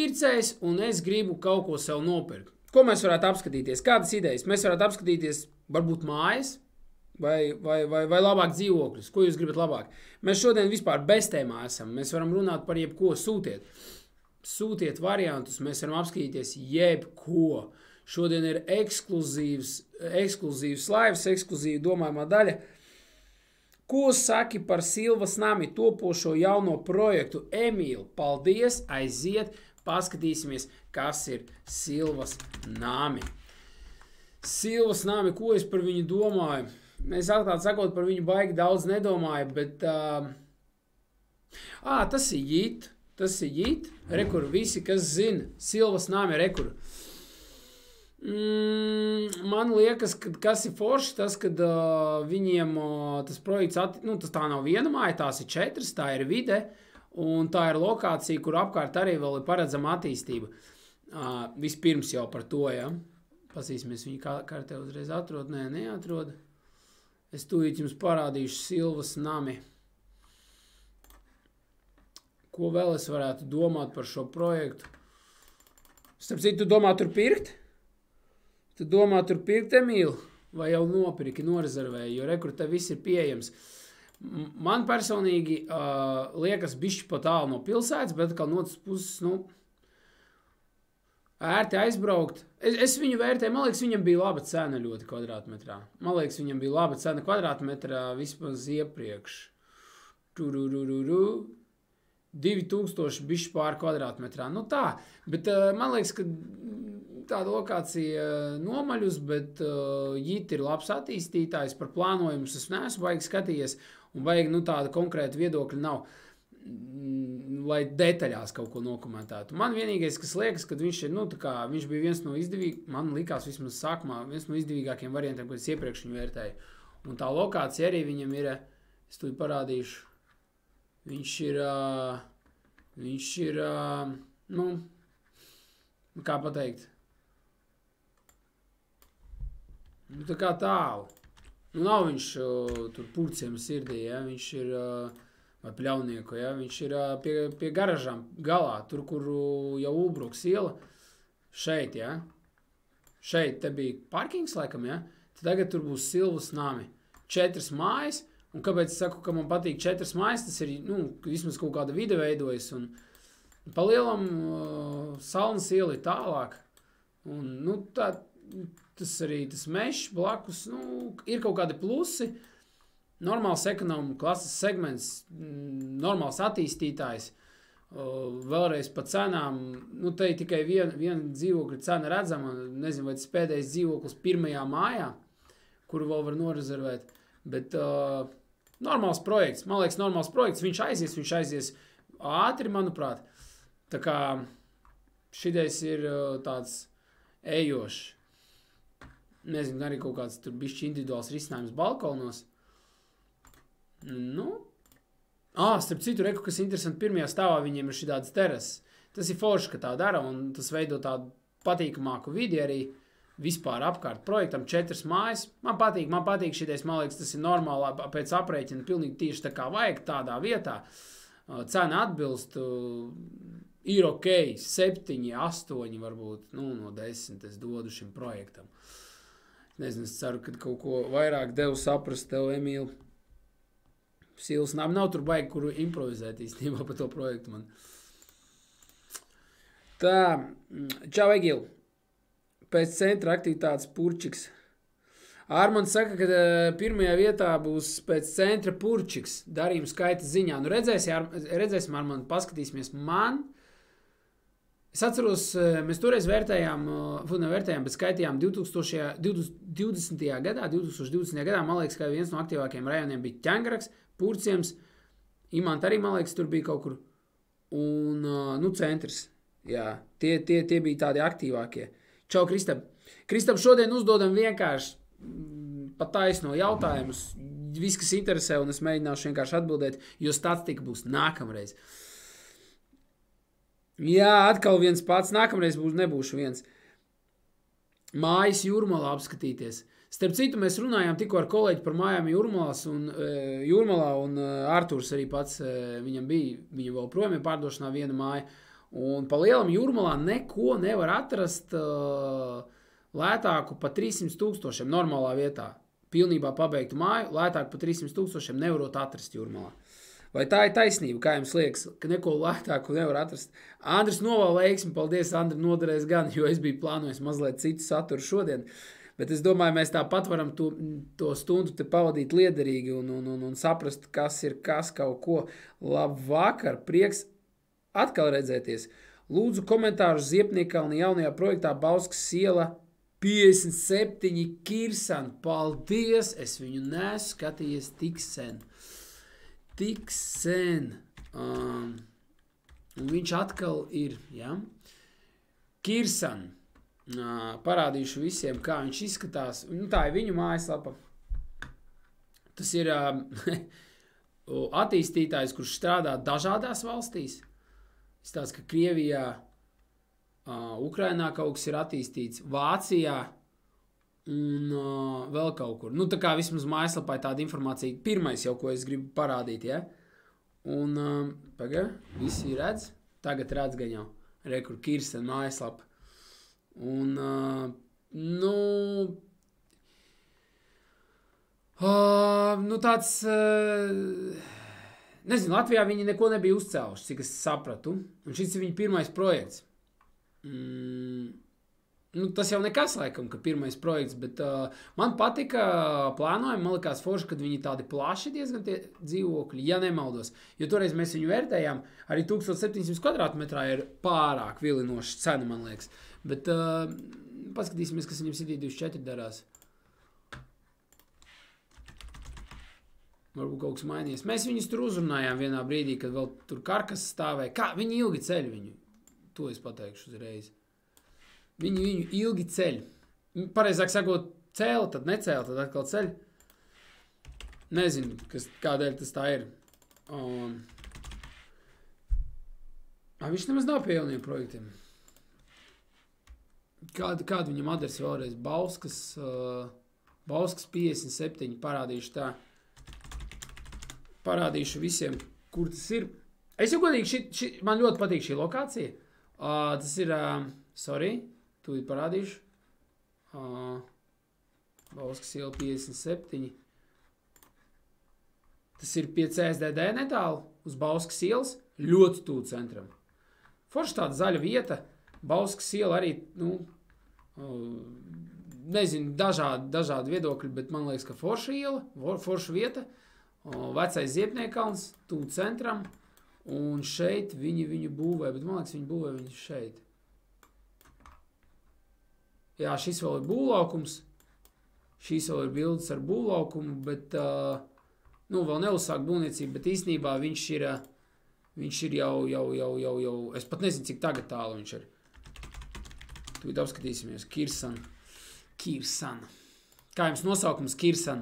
pircējs un es gribu kaut ko sev nopirkt. Ko mēs varētu apskatīties? Kādas idejas? Mēs varētu apskatīties varbūt mājas vai labāk dzīvokļus. Ko jūs gribat labāk? Mēs šodien vispār bez tēmā esam. Mēs varam runāt par jebko. Sūtiet variantus. Mēs varam apskatīties jebko. Šodien ir ekskluzīvs laivs, ekskluzīva domājumā daļa. Ko saki par Silvas nami topošo jauno projektu? Emīl, paldies, aiziet, paskatīsimies, kas ir Silvas nami. Silvas nami, ko es par viņu domāju? Es atklāt sakot, par viņu baigi daudz nedomāju, bet... tas ir jīt. Rekur, visi, kas zina. Silvas nami, rekur. Man liekas, kas ir forši, tas, kad viņiem tas projekts, tas tā nav viena māja, tās ir 4, tā ir vide, un tā ir lokācija, kur apkārt arī vēl ir paredzama attīstība. Vispirms jau par to, ja? Pasīsimies, viņa kartē uzreiz atrod, neatrod. Es tūlīt jums parādīšu Silvas nami. Ko vēl es varētu domāt par šo projektu? Starp citu, tu domā tur pirkt? Tu domā tur pirkt, Emīl? Vai jau nopirki, norezervēji? Jo rekur, te viss ir pieejams. Man personīgi liekas bišķi pa tālu no pilsētas, bet kā no otras puses, ērti aizbraukt. Es viņu vērtēju, man liekas, viņam bija laba cena ļoti kvadrātmetrā. Man liekas, viņam bija laba cena kvadrātmetrā vismaz iepriekš. 2000 bišķi pār kvadrātmetrā. Tā, bet man liekas, ka tāda lokācija nomaļus, bet jīt ir labs attīstītājs, par plānojumus es neesmu baigi skatījies, un baigi tāda konkrēta viedokļa nav, lai detaļās kaut ko nokomentētu. Man vienīgais, kas liekas, kad viņš ir, viņš bija viens no man likās vismaz sākumā, viens no izdevīgākiem variantiem, ko es iepriekš viņu vērtēju. Un tā lokācija arī viņam ir, es to parādīšu, viņš ir, kā pateikt, tā kā tālu. Nav viņš tur purciem sirdī, ja? Viņš ir, vai pļaunieku, ja? Viņš ir pie garažām galā, tur, kur jau Ulbruks iela, šeit, ja? Šeit te bija parkings, laikam, ja? Tad tagad tur būs Silvas nami. 4 mājas, un kāpēc es saku, ka man patīk 4 mājas, tas ir, vismaz kaut kāda vide veidojas, un pa lielam Salnas iela ir tālāk, un, tas arī, tas mešs blakus, ir kaut kādi plusi, normāls ekonomu klases segments, normāls attīstītājs, vēlreiz pa cenām, te ir tikai viena dzīvokļa cena redzama, nezinu, vai tas pēdējais dzīvoklis pirmajā mājā, kuru vēl var norezervēt, bet normāls projekts, man liekas, normāls projekts, viņš aizies ātri, manuprāt, tā kā šitais ir tāds ejošs. Nezinu, arī kaut kāds tur bišķi individuāls risinājums balkonos. Starp citu, reku, kas interesanti, pirmajā stāvā viņiem ir šitādas terases. Tas ir forši, ka tā dara, un tas veido tādu patīkamāku vidi arī vispār apkārt projektam. 4 mājas. Man patīk šitais, man liekas, tas ir normāli pēc aprēķina, pilnīgi tieši tā kā vajag tādā vietā. Cena atbilst, ir ok, 7, 8 varbūt, no 10 es dodu šim projektam. Nezinu, es ceru, ka kaut ko vairāk devu saprast tev, Emīl. Silvas nami nav tur baigi, kuru improvizēt īstenībā par to projektu man. Tā, čau, Egil. Pēc centra aktivitātes Purčiks. Ārmans saka, ka pirmajā vietā būs pēc centra Purčiks darījuma skaita ziņā. Redzēsim, Ārmand, paskatīsimies. Es atceros, mēs toreiz vērtējām, bet skaitījām 2020. gadā, man liekas, ka viens no aktīvākajiem rajoniem bija Ķengraks, Purciems, Imant arī, man liekas, tur bija kaut kur, un, centrs, jā, tie bija tādi aktīvākie. Čau, Kristap. Kristap, šodien uzdodam vienkārši pa taisno jautājumus, viss, kas interesē, un es mēģināšu vienkārši atbildēt, jo statistika būs nākamreiz. Jā, atkal viens pats. Nākamreiz nebūšu viens. Mājas Jūrmalā apskatīties. Starp citu, mēs runājām tikko ar kolēģi par mājām Jūrmalā, un Arturs arī pats, viņam vēl projām ir pārdošanā viena māja. Un pa lielam Jūrmalā neko nevar atrast lētāku pa 300 000 normālā vietā. Pilnībā pabeigtu māju, lētāku pa 300 000 nevarot atrast Jūrmalā. Vai tā ir taisnība, kā jums liekas, ka neko lētāku nevar atrast? Andris novēl veiksmi, paldies, Andri, noderēs gan, jo es biju plānojis mazliet citu saturu šodien. Bet es domāju, mēs tāpat varam to stundu te pavadīt liederīgi un saprast, kas ir kas kaut ko. Labvakar, prieks atkal redzēties. Lūdzu komentāru Ziepniekalni jaunajā projektā Bauskas iela 57 Kirsan. Paldies, es viņu neesmu skatījies tik sen. Un viņš atkal ir, ja? Kirsan. Parādīšu visiem, kā viņš izskatās. Nu, tā ir viņu mājaslapa. Tas ir attīstītājs, kurš strādā dažādās valstīs. Izstāsta, ka Krievijā, Ukrainā kaut kas ir attīstīts, Vācijā un vēl kaut kur. Nu, tā kā vismaz mājaslapā tāda informācija. Pirmais jau, ko es gribu parādīt, ja? Un, visi redz? Tagad redz gan jau. Rekur Kirsten mājaslapa. Un, tāds, nezinu, Latvijā viņi neko nebija uzcēluši, cik es sapratu. Un šis ir viņa pirmais projekts. Tas jau nekas, laikam, ka pirmais projekts, bet man patika plānojumi, man likās forši, kad viņi tādi plaši diezgan tie dzīvokļi, ja nemaldos. Jo toreiz mēs viņu vērtējām, arī 1700 kvadrātmetrā ir pārāk vilinoša cena, man liekas. Bet paskatīsimies, kas viņam City 24 darās. Varbūt kaut kas mainījies. Mēs viņus tur uzrunājām vienā brīdī, kad vēl tur karkas stāvēja. Kā? Viņi ilgi ceļ viņu. To es pateikšu uzreiz. Viņu ilgi ceļ. Pareizāk sakot, cēla, tad necēla, tad atkal ceļ. Nezinu, kādēļ tas tā ir. Viņš nemaz nav pie jauniem projektiem. Kāda viņam adresi vēlreiz? Bauskas 57, parādīšu tā. Parādīšu visiem, kur tas ir. Es jau godīgi, man ļoti patīk šī lokācija. Tas ir, tūlīt parādīšu. Bauskas iela 57. Tas ir pie CSDD netālu, uz Bauskas ielas, ļoti tuvu centram. Forši tāda zaļa vieta. Bauskas iela arī, nezinu, dažādi viedokļi, bet man liekas, ka forša iela, forša vieta. Vecais Ziepniekalns, tuvu centram. Un šeit viņu būvē, bet man liekas, viņi būvē viņu šeit. Jā, šis vēl ir būvlaukums. Šīs vēl ir bildes ar būvlaukumu, bet, vēl neuzsāk būvniecību, bet īstenībā viņš ir jau, es pat nezinu, cik tagad tālu viņš ir. Tūlīt apskatīsimies. Kirsan. Kā jums nosaukums Kirsan?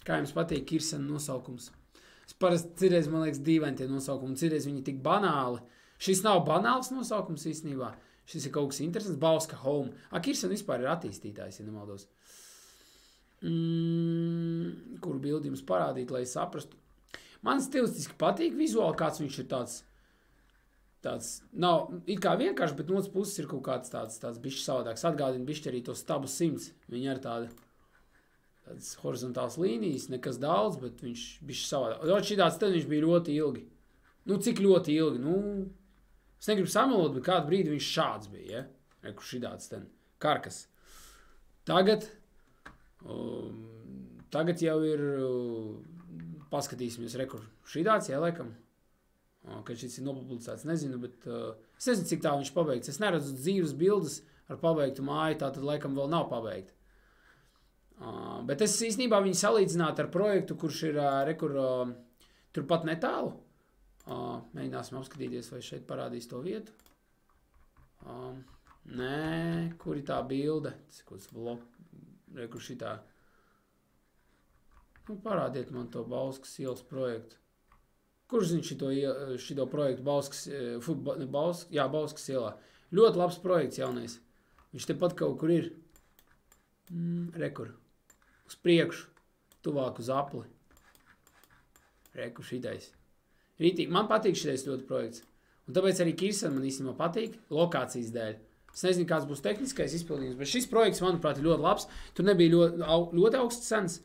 Kā jums patīk Kirsan nosaukums? Es parasti cirreiz, man liekas, dīvaini tie nosaukumi. Cirreiz viņi tik banāli. Šis nav banāls nosaukums īstenībā. Šis ir kaut kas interesants. Bauska Home. Kirsan vispār ir attīstītājs, ja nemaldos. Kuru bildi jums parādīt, lai saprastu. Man stilistiski patīk vizuāli, kāds viņš ir tāds nav, it kā vienkārši, bet no otras puses ir kaut kāds tāds bišķi savādāks. Atgādina bišķi arī to stabu 100. Viņi ir tādas horizontāls līnijas, nekas daudz, bet viņš bišķi savādāk. Šitāds tad viņš bija ļoti ilgi. Cik ļoti ilgi? Es negribu samelot, bet kādu brīdi viņš šāds bija, ja? Kur šitāds ten karkas. Tagad jau ir, paskatīsimies, kur šitāds, ja, laikam. Kad šis ir nopublicēts, nezinu, bet es nezinu, cik tā viņš pabeigts. Es neredzu dzīves bildes ar pabeigtu māju, tā tad laikam vēl nav pabeigta. Bet es īstenībā viņu salīdzinātu ar projektu, kurš ir turpat netālu. Mēģināsim apskatīties, vai šeit parādīs to vietu. Nē, kur ir tā bilde? Kur šitā. Parādiet man to Bauskas ielas projektu. Kurš zina šito projektu Bauskas ielā? Ļoti labs projekts jaunais. Viņš tepat kaut kur ir. Rekur. Uz priekšu. Tuvāk uz apli. Rekur šitais. Rītīgi. Man patīk šitais ļoti projekts. Un tāpēc arī Kirsana man īstenībā patīk lokācijas dēļ. Es nezinu, kāds būs tehniskais izpildījums, bet šis projekts, manuprāt, ir ļoti labs. Tur nebija ļoti augsts cenas.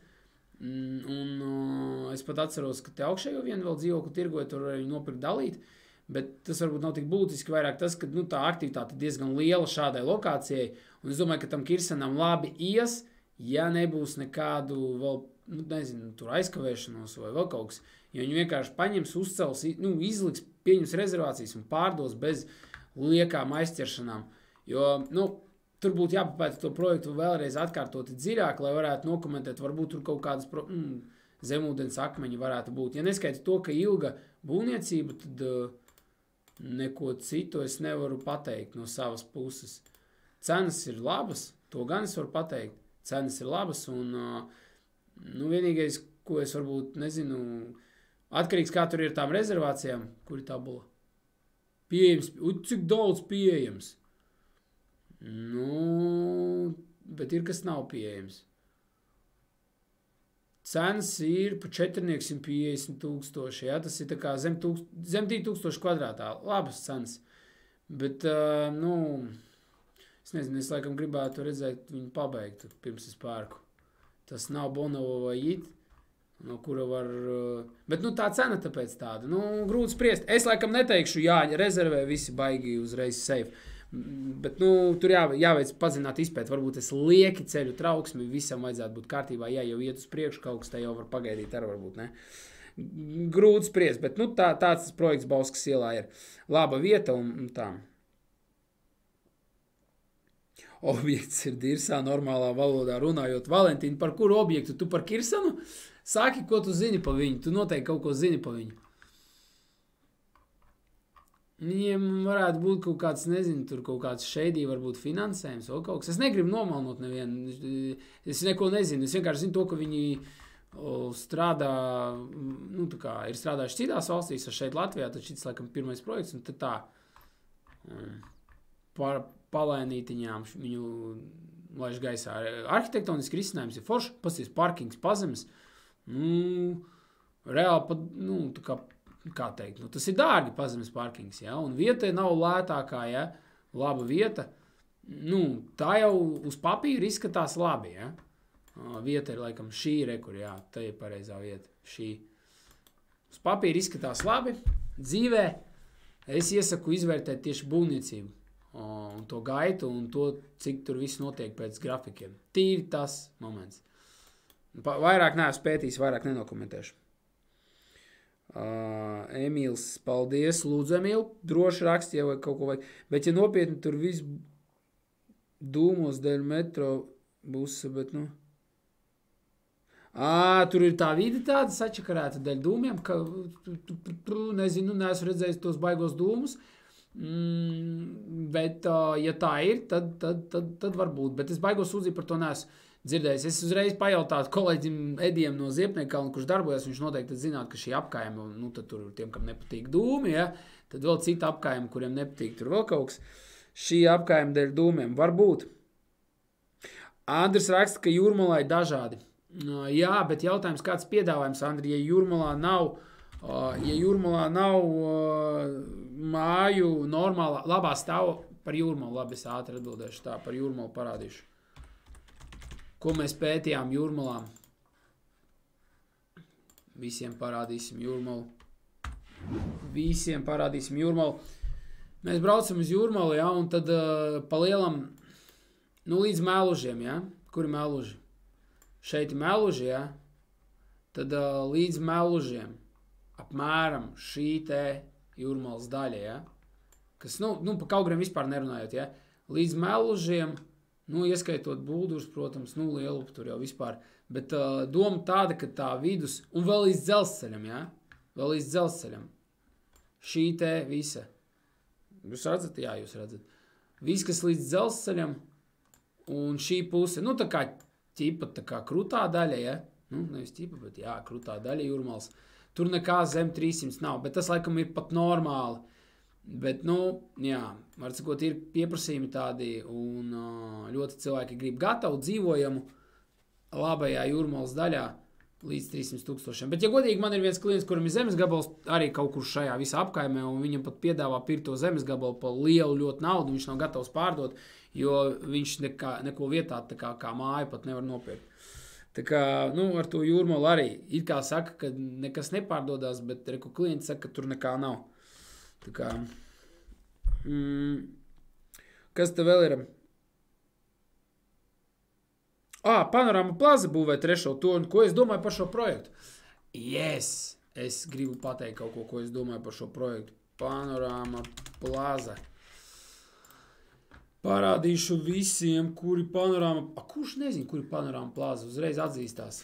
Un es pat atceros, ka te augšējo vienu vēl dzīvokli tirgoja, tur arī nopirkt dalīt. Bet tas varbūt nav tik būtiski, vairāk tas, ka tā aktivitāte diezgan liela šādai lokācijai. Un es domāju, ka tam Kirsanam labi ies, ja nebūs nekādu vēl, nezinu, tur aizkavēšanos vai vēl kaut kas. Jo viņi vienkārši paņems, uzcels, izliks, pieņems rezervācijas un pārdos bez liekām aizķeršanām. Jo, tur būtu jāpapēta to projektu vēlreiz atkārtoti dziļāk, lai varētu nokomentēt, varbūt tur kaut kādas zemūdens akmeņi varētu būt. Ja neskaita to, ka ilga būvniecība, tad neko citu es nevaru pateikt no savas puses. Cenas ir labas, to gan es varu pateikt. Cenas ir labas un vienīgais, ko es varbūt nezinu, atkarīgs kā tur ir tām rezervācijām, kur ir tabula. Pieejams, cik daudz pieejams. Bet ir kas nav pieejams. Cenas ir pa 450 000, ja? Tas ir tā kā zem 2000 kvadrātā. Labas cenas. Bet, es nezinu, es laikam gribētu redzēt viņu pabeigtu pirms es pērku. Tas nav Bonovo vai Jit, no kura var... Bet, tā cena tāpēc tāda. Grūti spriest. Es laikam neteikšu, rezervē visi baigi uzreiz safe. Bet, tur jāveic pazināt izpēt. Varbūt es lieki ceļu trauksmi, visam vajadzētu būt kārtībā. Ja jau iet uz priekšu, kaut kas te jau var pagaidīt, arī varbūt, ne? Grūti spriest, bet, tāds tas projekts Bauskas ielā ir. Laba vieta un tā. Objekts ir Dirsā, normālā valodā runājot. Valentīna, par kuru objektu? Tu par Kirsanu? Saki, ko tu zini pa viņu. Tu noteikti kaut ko zini pa viņu. Viņiem varētu būt kaut kāds, nezinu, tur kaut kāds šeidī varbūt finansējums vai kaut kas. Es negribu nomalnot nevienu. Es neko nezinu. Es vienkārši zinu to, ka viņi strādā, ir strādājuši citās valstīs, šeit Latvijā, tad šis, laikam, pirmais projekts, un tad tā palēnītiņām viņu laiž gaisā. Arhitektoniski risinājums ir forši, pasties parkings pazemes. Reāli pat, tā kā kā teikt, tas ir dārgi pazemes parkings, ja? Un vieta nav lētākā, ja? Laba vieta. Tā jau uz papīra izskatās labi, ja? Vieta ir, laikam, šī rekur, jā, tā ir pareizā vieta, šī. Uz papīra izskatās labi, dzīvē es iesaku izvērtēt tieši būvniecību, un to gaitu, un to, cik tur viss notiek pēc grafikiem. Tīri tas moments. Vairāk neesmu pētījis, vairāk nenokomentēšu. Emīls, paldies, lūdzu, Emīl, droši raksti jau vai kaut ko vajag, bet ja nopietni tur viss dūmos dēļ metro busa, bet, tur ir tā vide tāda sačakarēta dēļ dūmiem, ka, nezinu, neesmu redzējis tos baigos dūmus, bet, ja tā ir, tad varbūt, bet es baigos sūdzību par to neesmu dzirdējis. Es uzreiz pajautātu kolēģim Edijam no Ziepniekalna, kurš darbojas, viņš noteikti zinātu, ka šī apkājuma, tad tur tiem, kam nepatīk dūmi, ja, tad vēl cita apkājuma, kuriem nepatīk, tur vēl kaut kas. Šī apkājuma dēļ dūmiem var būt. Andris raksta, ka Jūrmalā ir dažādi. Jā, bet jautājums, kāds piedāvājums, Andri, ja Jūrmalā nav māju normālā, labā stāva par Jūrmalu, labi, es ātri atbildēšu tā, par Jūrmalu parādīšu. Ko mēs pētījām Jūrmalā? Visiem parādīsim Jūrmalu. Mēs braucam uz Jūrmalu, ja, un tad pa lielam, līdz Mēlužiem, ja? Kur ir Mēluži? Šeit ir Mēluži, ja? Tad līdz Mēlužiem, apmēram šī te Jūrmalas daļa, ja? Kas, pa Kaugriem vispār nerunājot, ja? Līdz Mēlužiem, ieskaitot Buldurs, protams, Lielupu tur jau vispār, bet doma tāda, ka tā vidus, un vēl līdz dzelzceļam, ja? Vēl līdz dzelzceļam. Šī te visa. Jūs redzat? Jā, jūs redzat. Viss, kas līdz dzelzceļam, un šī puse, tā kā ķipa, tā kā krutā daļa, ja? Nevis ķipa, bet jā, krutā daļa Jūrmals. Tur nekā zem 300 nav, bet tas, laikam, ir pat normāli. Bet, jā, var sakot, ir pieprasījumi tādi, un ļoti cilvēki grib gatavu dzīvojamu labajā Jūrmalas daļā, līdz 300,000. Bet, ja godīgi, man ir viens klients, kuram ir zemes gabals arī kaut kur šajā visā apkaimē, un viņam pat piedāvā pirkt to zemes gabalu par lielu ļoti naudu, viņš nav gatavs pārdot, jo viņš neko vietā tā kā māju pat nevar nopirkt. Tā kā, ar to jūrmolu arī it kā saka, ka nekas nepārdodās, bet reku klienti saka, ka tur nekā nav. Tā kā, kas te vēl ir? Panorama plaza būvē 3. torni. Ko es domāju par šo projektu? Yes! Es gribu pateikt kaut ko es domāju par šo projektu. Panorama plaza. Parādīšu visiem, kuri panorama... Kurš nezinu, kuri panorama plaza? Uzreiz atzīstās.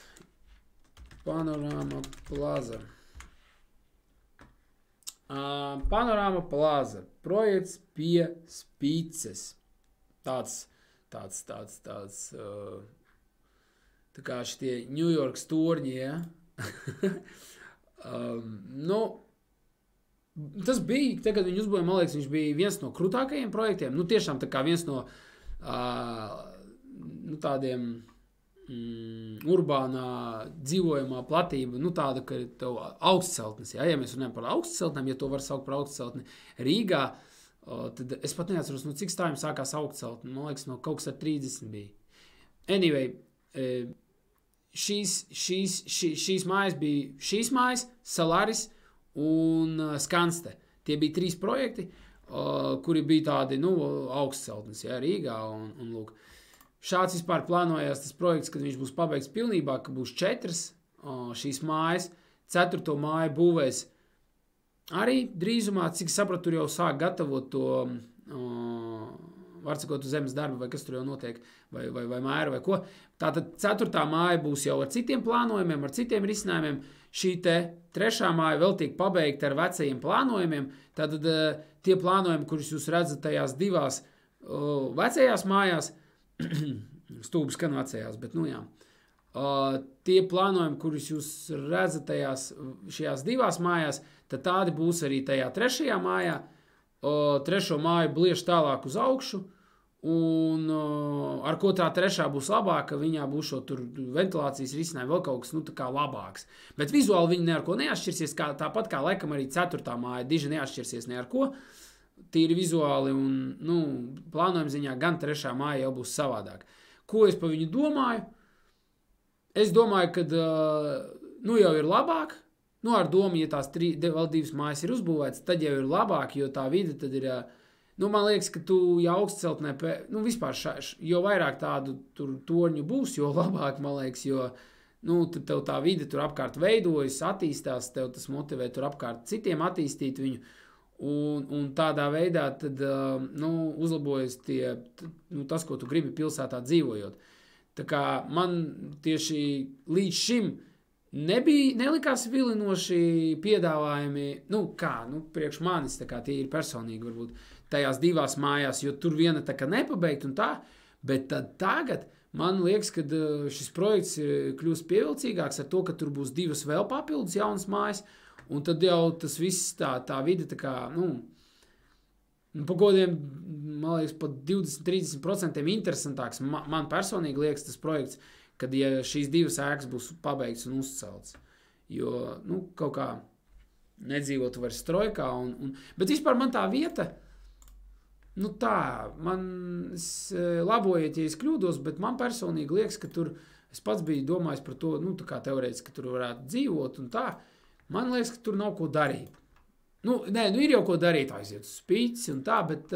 Panorama plaza. Panorama plaza. Projekts pie Spīces. Tāds tā kā šitie New York torņi, ja? Tas bija, tagad viņi uzbūvēja, man liekas, viņš bija viens no krūtākajiem projektiem. Tiešām tā kā viens no tādiem urbānā dzīvojamā platība, tāda, ka tev augstceltnes, ja mēs runājam par augstceltnēm, ja to var saukt par augstceltni Rīgā, tad es pat neatceros, cik stāvim sākās augstceltne. Man liekas, no kaut kas ar 30 bija. Anyway, šīs mājas bija šīs mājas, Salaris un Skanste. Tie bija 3 projekti, kuri bija tādi, augstceltnes, ja, Rīgā un lūk. Šāds vispār plānojās tas projekts, kad viņš būs pabeigts pilnībā, ka būs 4 šīs mājas, 4. māju būvēs arī drīzumā, cik sapratu, tur jau sāk gatavot to, var sakot, zemes darbu, vai kas tur jau notiek, vai mēra, vai ko. Tātad 4. māja būs jau ar citiem plānojumiem, ar citiem risinājumiem. Šī te 3. māja vēl tiek pabeigta ar vecajiem plānojumiem. Tātad tie plānojumi, kurus jūs redzat tajās 2 vecajās mājās, stūbi skan vecajās, bet jā. Tie plānojumi, kurus jūs redzat šajās 2 mājās, tad tādi būs arī tajā 3. mājā. 3. māju bliež tālāk uz augšu, un ar ko tā 3. būs labāka, viņā būs šo tur ventilācijas risinājumu vēl kaut kas, tā kā labāks. Bet vizuāli viņi ne ar ko neatšķirsies, tāpat kā laikam arī 4. māja diži neatšķirsies ne ar ko, tīri vizuāli un, plānojuma ziņā gan 3. māja jau būs savādāk. Ko es par viņu domāju? Es domāju, ka, jau ir labāk, ar domu, ja tās vēl 2 mājas ir uzbūvētas, tad jau ir labāk, jo tā vide tad ir, man liekas, ka tu, ja augstceltnē, vispār jo vairāk tādu tur torņu būs, jo labāk, man liekas, jo, tad tev tā vide tur apkārt veidojas, attīstās, tev tas motivē tur apkārt citiem attīstīt viņu, un tādā veidā tad, uzlabojas tas, ko tu gribi pilsētā dzīvojot. Tā kā man tieši līdz šim nelikās vilinoši piedāvājumi, priekš manis, tā kā tie ir personīgi varbūt tajās 2 mājās, jo tur viena tā kā nepabeigt un tā, bet tad tagad man liekas, ka šis projekts kļūst pievilcīgāks ar to, ka tur būs 2 vēl papildus jaunas mājas, un tad jau tas viss tā vide tā kā, pa godiem, man liekas, pat 20-30% interesantāks. Man personīgi liekas tas projekts, kad ja šīs 2 ēkas būs pabeigts un uzcelts. Jo, kaut kā nedzīvotu vairs strojkā. Bet vispār man tā vieta, labojiet, ja es kļūdos, bet man personīgi liekas, ka tur, es pats biju domājis par to, tā kā teorētiski, ka tur varētu dzīvot un tā. Man liekas, ka tur nav ko darīt. Ir jau ko darīt, aiziet uz Spīci un tā, bet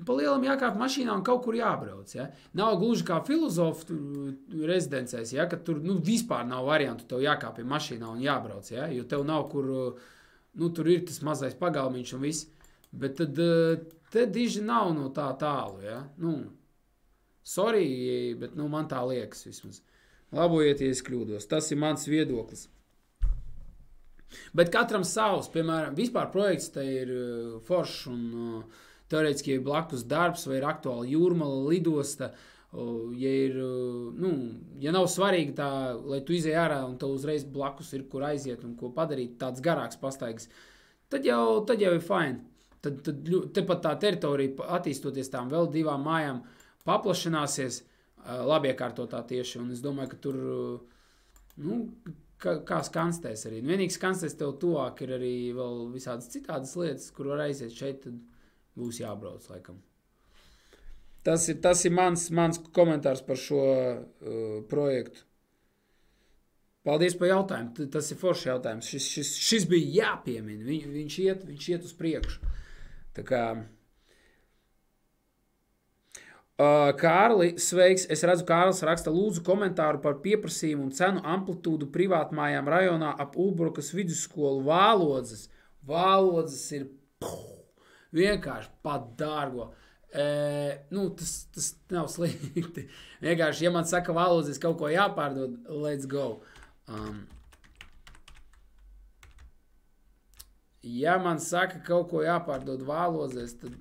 pa lielam jākāp mašīnā un kaut kur jābrauc. Ja? Nav gluži kā filozofu rezidencēs, ja? Ka tur vispār nav variantu, tev jākāp mašīnā un jābrauc, ja? Jo tev nav kur, tur ir tas mazais pagalmiņš un viss, bet tad te diži nav no tā tālu. Ja? Sorry, bet man tā liekas vismaz. Labojiet, ja es kļūdos. Tas ir mans viedoklis. Bet katram savs, piemēram, vispār projekts te ir foršs un teorētiski ir blakus darbs vai ir aktuāli jūrmala lidosta, ja ir, ja nav svarīgi tā, lai tu izej ārā un tev uzreiz blakus ir, kur aiziet un ko padarīt, tāds garāks pastaigas, tad jau ir fine. Tad tepat tā teritorija attīstoties tām vēl 2 mājām paplašināsies, labi iekārtotā tieši, un es domāju, ka tur Nu, kā skanstēs arī. Vienīgi skanstēs tev tuvāk ir arī vēl visādas citādas lietas, kur var aiziet šeit, tad būs jābrauc laikam. Tas ir mans komentārs par šo projektu. Paldies par jautājumu. Tas ir foršs jautājums. Šis bija jāpiemina. Viņš iet uz priekšu. Tā kā... Kārli, sveiks. Es redzu, Kārlis raksta lūdzu komentāru par pieprasījumu un cenu amplitūdu privātmājām rajonā ap Ulbrukas vidusskolu Vālodzes. Vālodzes ir vienkārši pat dārgo. Tas nav slikti. Vienkārši, ja man saka Vālodzes kaut ko jāpārdod, let's go. Ja man saka kaut ko jāpārdod Vālodzes, tad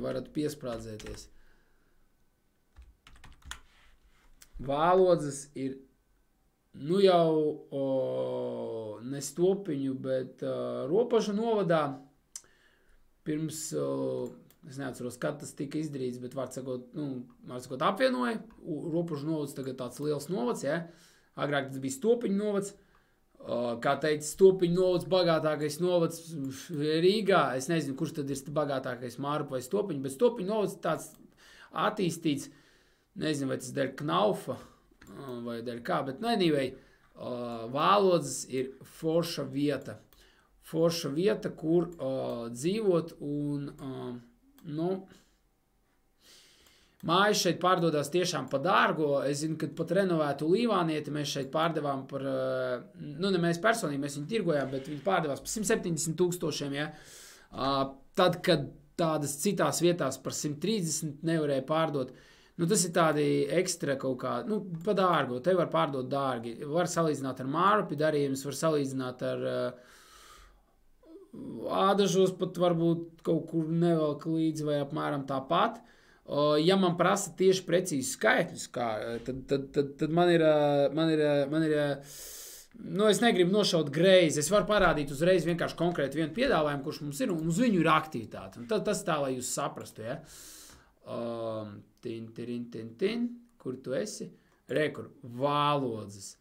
varat piesprādzēties. Vālodzes ir, nu jau ne Stopiņu, bet Ropažu novadā pirms, es neatceros, kad tas tika izdarīts, bet var sakot apvienoja. Ropažu novads tagad tāds liels novads, ja? Agrāk tas bija Stopiņu novads. Kā teica, Stopiņu novads, bagātākais novads Rīgā. Es nezinu, kurš tad ir bagātākais Mārupa vai Stopiņu, bet Stopiņu novads tāds attīstīts, nezinu, vai tas dēļ Knaufa vai dēļ kā, bet anyway, Vālodzes ir forša vieta. Forša vieta, kur dzīvot un, mājas šeit pārdodās tiešām pa dārgo. Es zinu, kad pat renovētu Līvānieti mēs šeit pārdevām par, ne mēs personīgi, mēs viņu tirgojām, bet viņi pārdevās par 170,000, ja. Tad, kad tādas citās vietās par 130 nevarēja pārdot, tas ir tādi ekstra kaut kā, pa dārgo, te var pārdot dārgi. Var salīdzināt ar Mārupi darījumus, var salīdzināt ar Ādažos, pat varbūt kaut kur nevelk līdzi vai apmēram tāpat. Ja man prasa tieši precīzi skaitļus, tad man ir, es negribu nošaut greizi, es varu parādīt uzreiz vienkārši konkrēti vienu piedāvājumu, kurš mums ir, un uz viņu ir aktivitāte. Un tas tā, lai jūs saprastu, ja? Kur tu esi? Rekur, Vālodzes.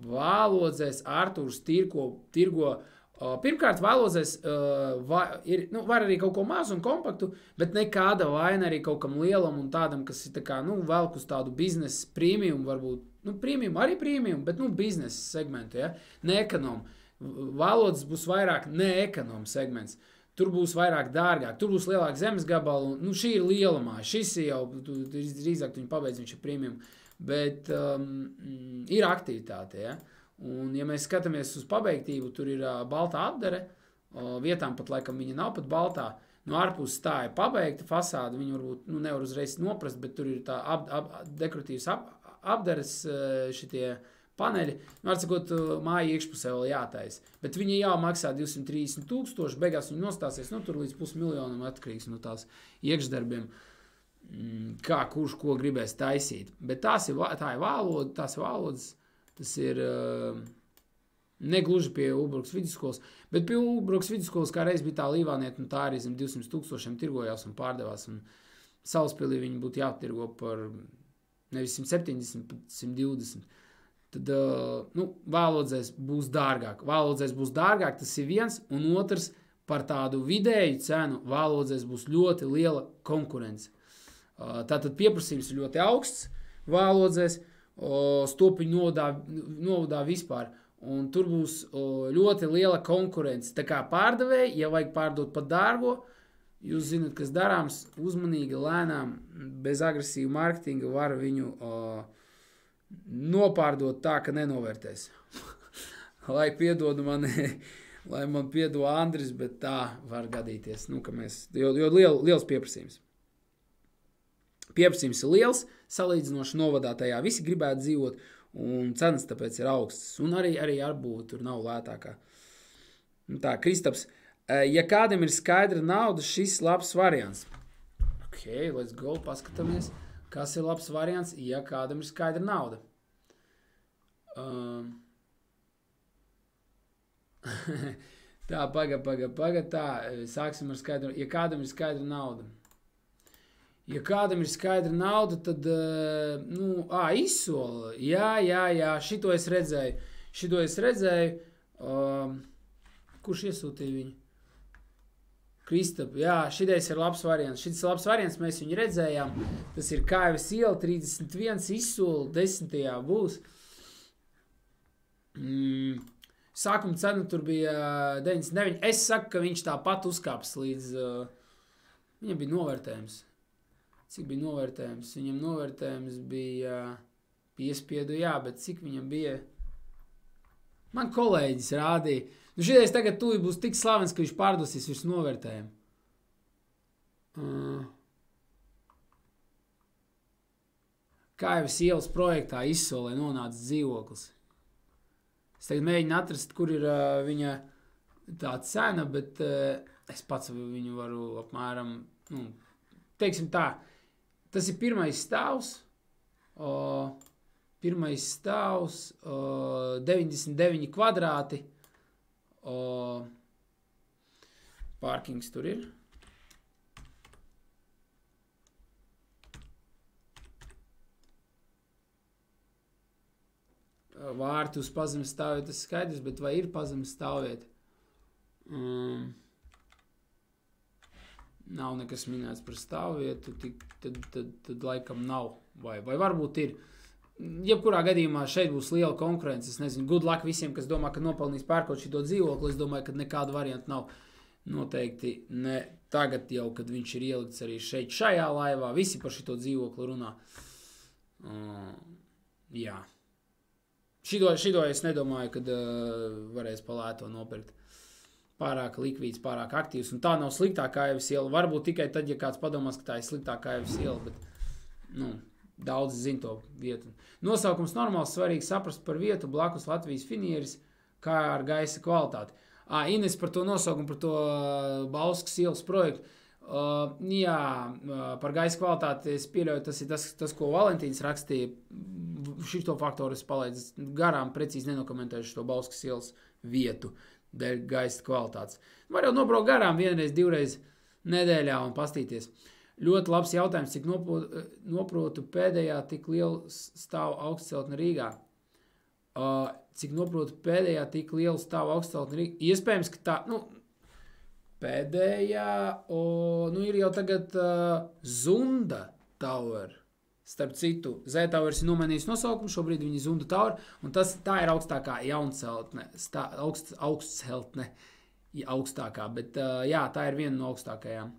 Vālodzēs Artūrs tirgo. Pirmkārt, Vālodzēs var arī kaut ko mazu un kompaktu, bet nekāda vaina arī kaut kam lielam un tādam, kas ir tā kā, velk uz tādu biznesa premium, varbūt, premium, arī premium, bet, biznesa segmentu, ja, ne ekonomu. Vālodzes būs vairāk ne ekonomu segments. Tur būs vairāk dārgāk, tur būs lielāk zemes gabalu, šī ir liela māja, šis jau, drīzāk viņu pabeidz, viņš ir premium, bet ir aktivitāte, ja. Un, ja mēs skatāmies uz pabeigtību, tur ir baltā apdare, vietām pat laikam viņa nav pat baltā, no ārpus tā ir pabeigta fasāde, viņu varbūt nevar uzreiz noprast, bet tur ir tā dekoratīvas apdares šitie paneļi. Var sakot, māja iekšpusē vēl jātais, bet viņi jau maksā 230,000, beigās viņi nostāsies, tur līdz 500,000 atkarīgs no tās iekšdarbiem, kā kurš ko gribēs taisīt. Bet tā ir Vāloda, tās ir Vālodas. Tas ir negluži pie Ulbrukas vidusskolas, bet pie Ulbrukas vidusskolas kā reiz bija tā Līvānieta, un tā arī zem 200,000 tirgojās un pārdevās, un Salaspilī viņi būtu jātirgo par nevis 170, bet 120. Tad, Vālodzēs būs dārgāk. Vālodzēs būs dārgāk, tas ir viens, un otrs, par tādu vidēju cenu Vālodzēs būs ļoti liela konkurence. Tātad pieprasījums ir ļoti augsts Vālodzēs, Stopiņu novadā vispār, un tur būs ļoti liela konkurence. Tā kā pārdevēji, ja vajag pārdot pat dārgo, jūs zināt, kas darāms, uzmanīgi, lēnām, bez agresīva mārketinga var viņu nopārdot tā, ka nenovērtēs. Lai piedod lai man piedod Andris, bet tā var gadīties, jo liels pieprasījums. Pieprasījums ir liels, salīdzinoši novadā tajā visi gribētu dzīvot, un cenas tāpēc ir augstas, un arī apbūve tur nav lētākā. Tā, Kristaps, ja kādam ir skaidra nauda, šis labs variants. Ok, let's go, paskatāmies, kas ir labs variants, ja kādam ir skaidra nauda. Tā, paga, tā, sāksim ar skaidru, ja kādam ir skaidra nauda. Ja kādam ir skaidra nauda, tad, izsola. Jā, šito es redzēju. Kurš iesūtīja viņu? Kristap, jā, šitais ir labs variants, mēs viņu redzējām. Tas ir Kaivas iela, 31 izsola, 10. būs. Sākuma cena tur bija 99. Es saku, ka viņš tāpat uzkāps līdz... Viņam bija novērtējums. Cik bija novērtējums? Viņam novērtējums bija piespiedu, jā, bet cik viņam bija? Man kolēģis rādīja. Nu šitais tagad tūlīt būs tik slavens, ka viņš pārdosies virs novērtējumu. Kaivas ielas projektā izsolē nonāca dzīvoklis. Es tagad mēģinu atrast, kur ir viņa tā cena, bet es pats viņu varu apmēram, teiksim tā, tas ir pirmais stāvs, 99 kvadrāti, pārkings tur ir. Vārti uz pazemes stāvvieta, tas skaidrs, bet vai ir pazemes stāvvieta? Nav nekas minēts par stāvvietu, tad laikam nav. Vai varbūt ir. Jebkurā gadījumā šeit būs liela konkurence. Es nezinu, good luck visiem, kas domā, ka nopelnīs pērkot šito dzīvokli. Es domāju, ka nekāda varianta nav. Noteikti ne tagad jau, kad viņš ir ielikts arī šeit šajā laivā. Visi par šito dzīvokli runā. Jā. Šito es nedomāju, kad varēs palēto nopirkt. Pārāk likvīds, pārāk aktīvs. Un tā nav sliktā Kaivas iela. Varbūt tikai tad, ja kāds padomās, ka tā ir sliktā Kaivas iela, bet, daudz zina to vietu. Nosaukums normāls, svarīgi saprast par vietu blakus Latvijas finieris, kā ar gaisa kvalitāti. Ines par to nosaukumu, par to Bauskas ielas projektu. Jā, par gaisa kvalitāti es pieļauju, tas ir tas, ko Valentīns rakstīja. Šito faktoru es palaidu garām, precīzi nenokomentējuši to Bauskas ielas vietu dēļ gaisa kvalitātes. Var jau nobraukt garām vienreiz, divreiz nedēļā un pastīties. Ļoti labs jautājums, cik noprotu pēdējā tik liela stāv augstceltne Rīgā. Cik noprotu pēdējā tik liela stāv augstceltne Rīgā. Iespējams, ka tā, pēdējā, ir jau tagad Zunda Tower. Starp citu, Z-Towers ir nomainījis nosaukumu, šobrīd viņi Zunda Tower, un tā ir augstākā jaunceltne, augstceltne, augstākā, bet jā, tā ir viena no augstākajām.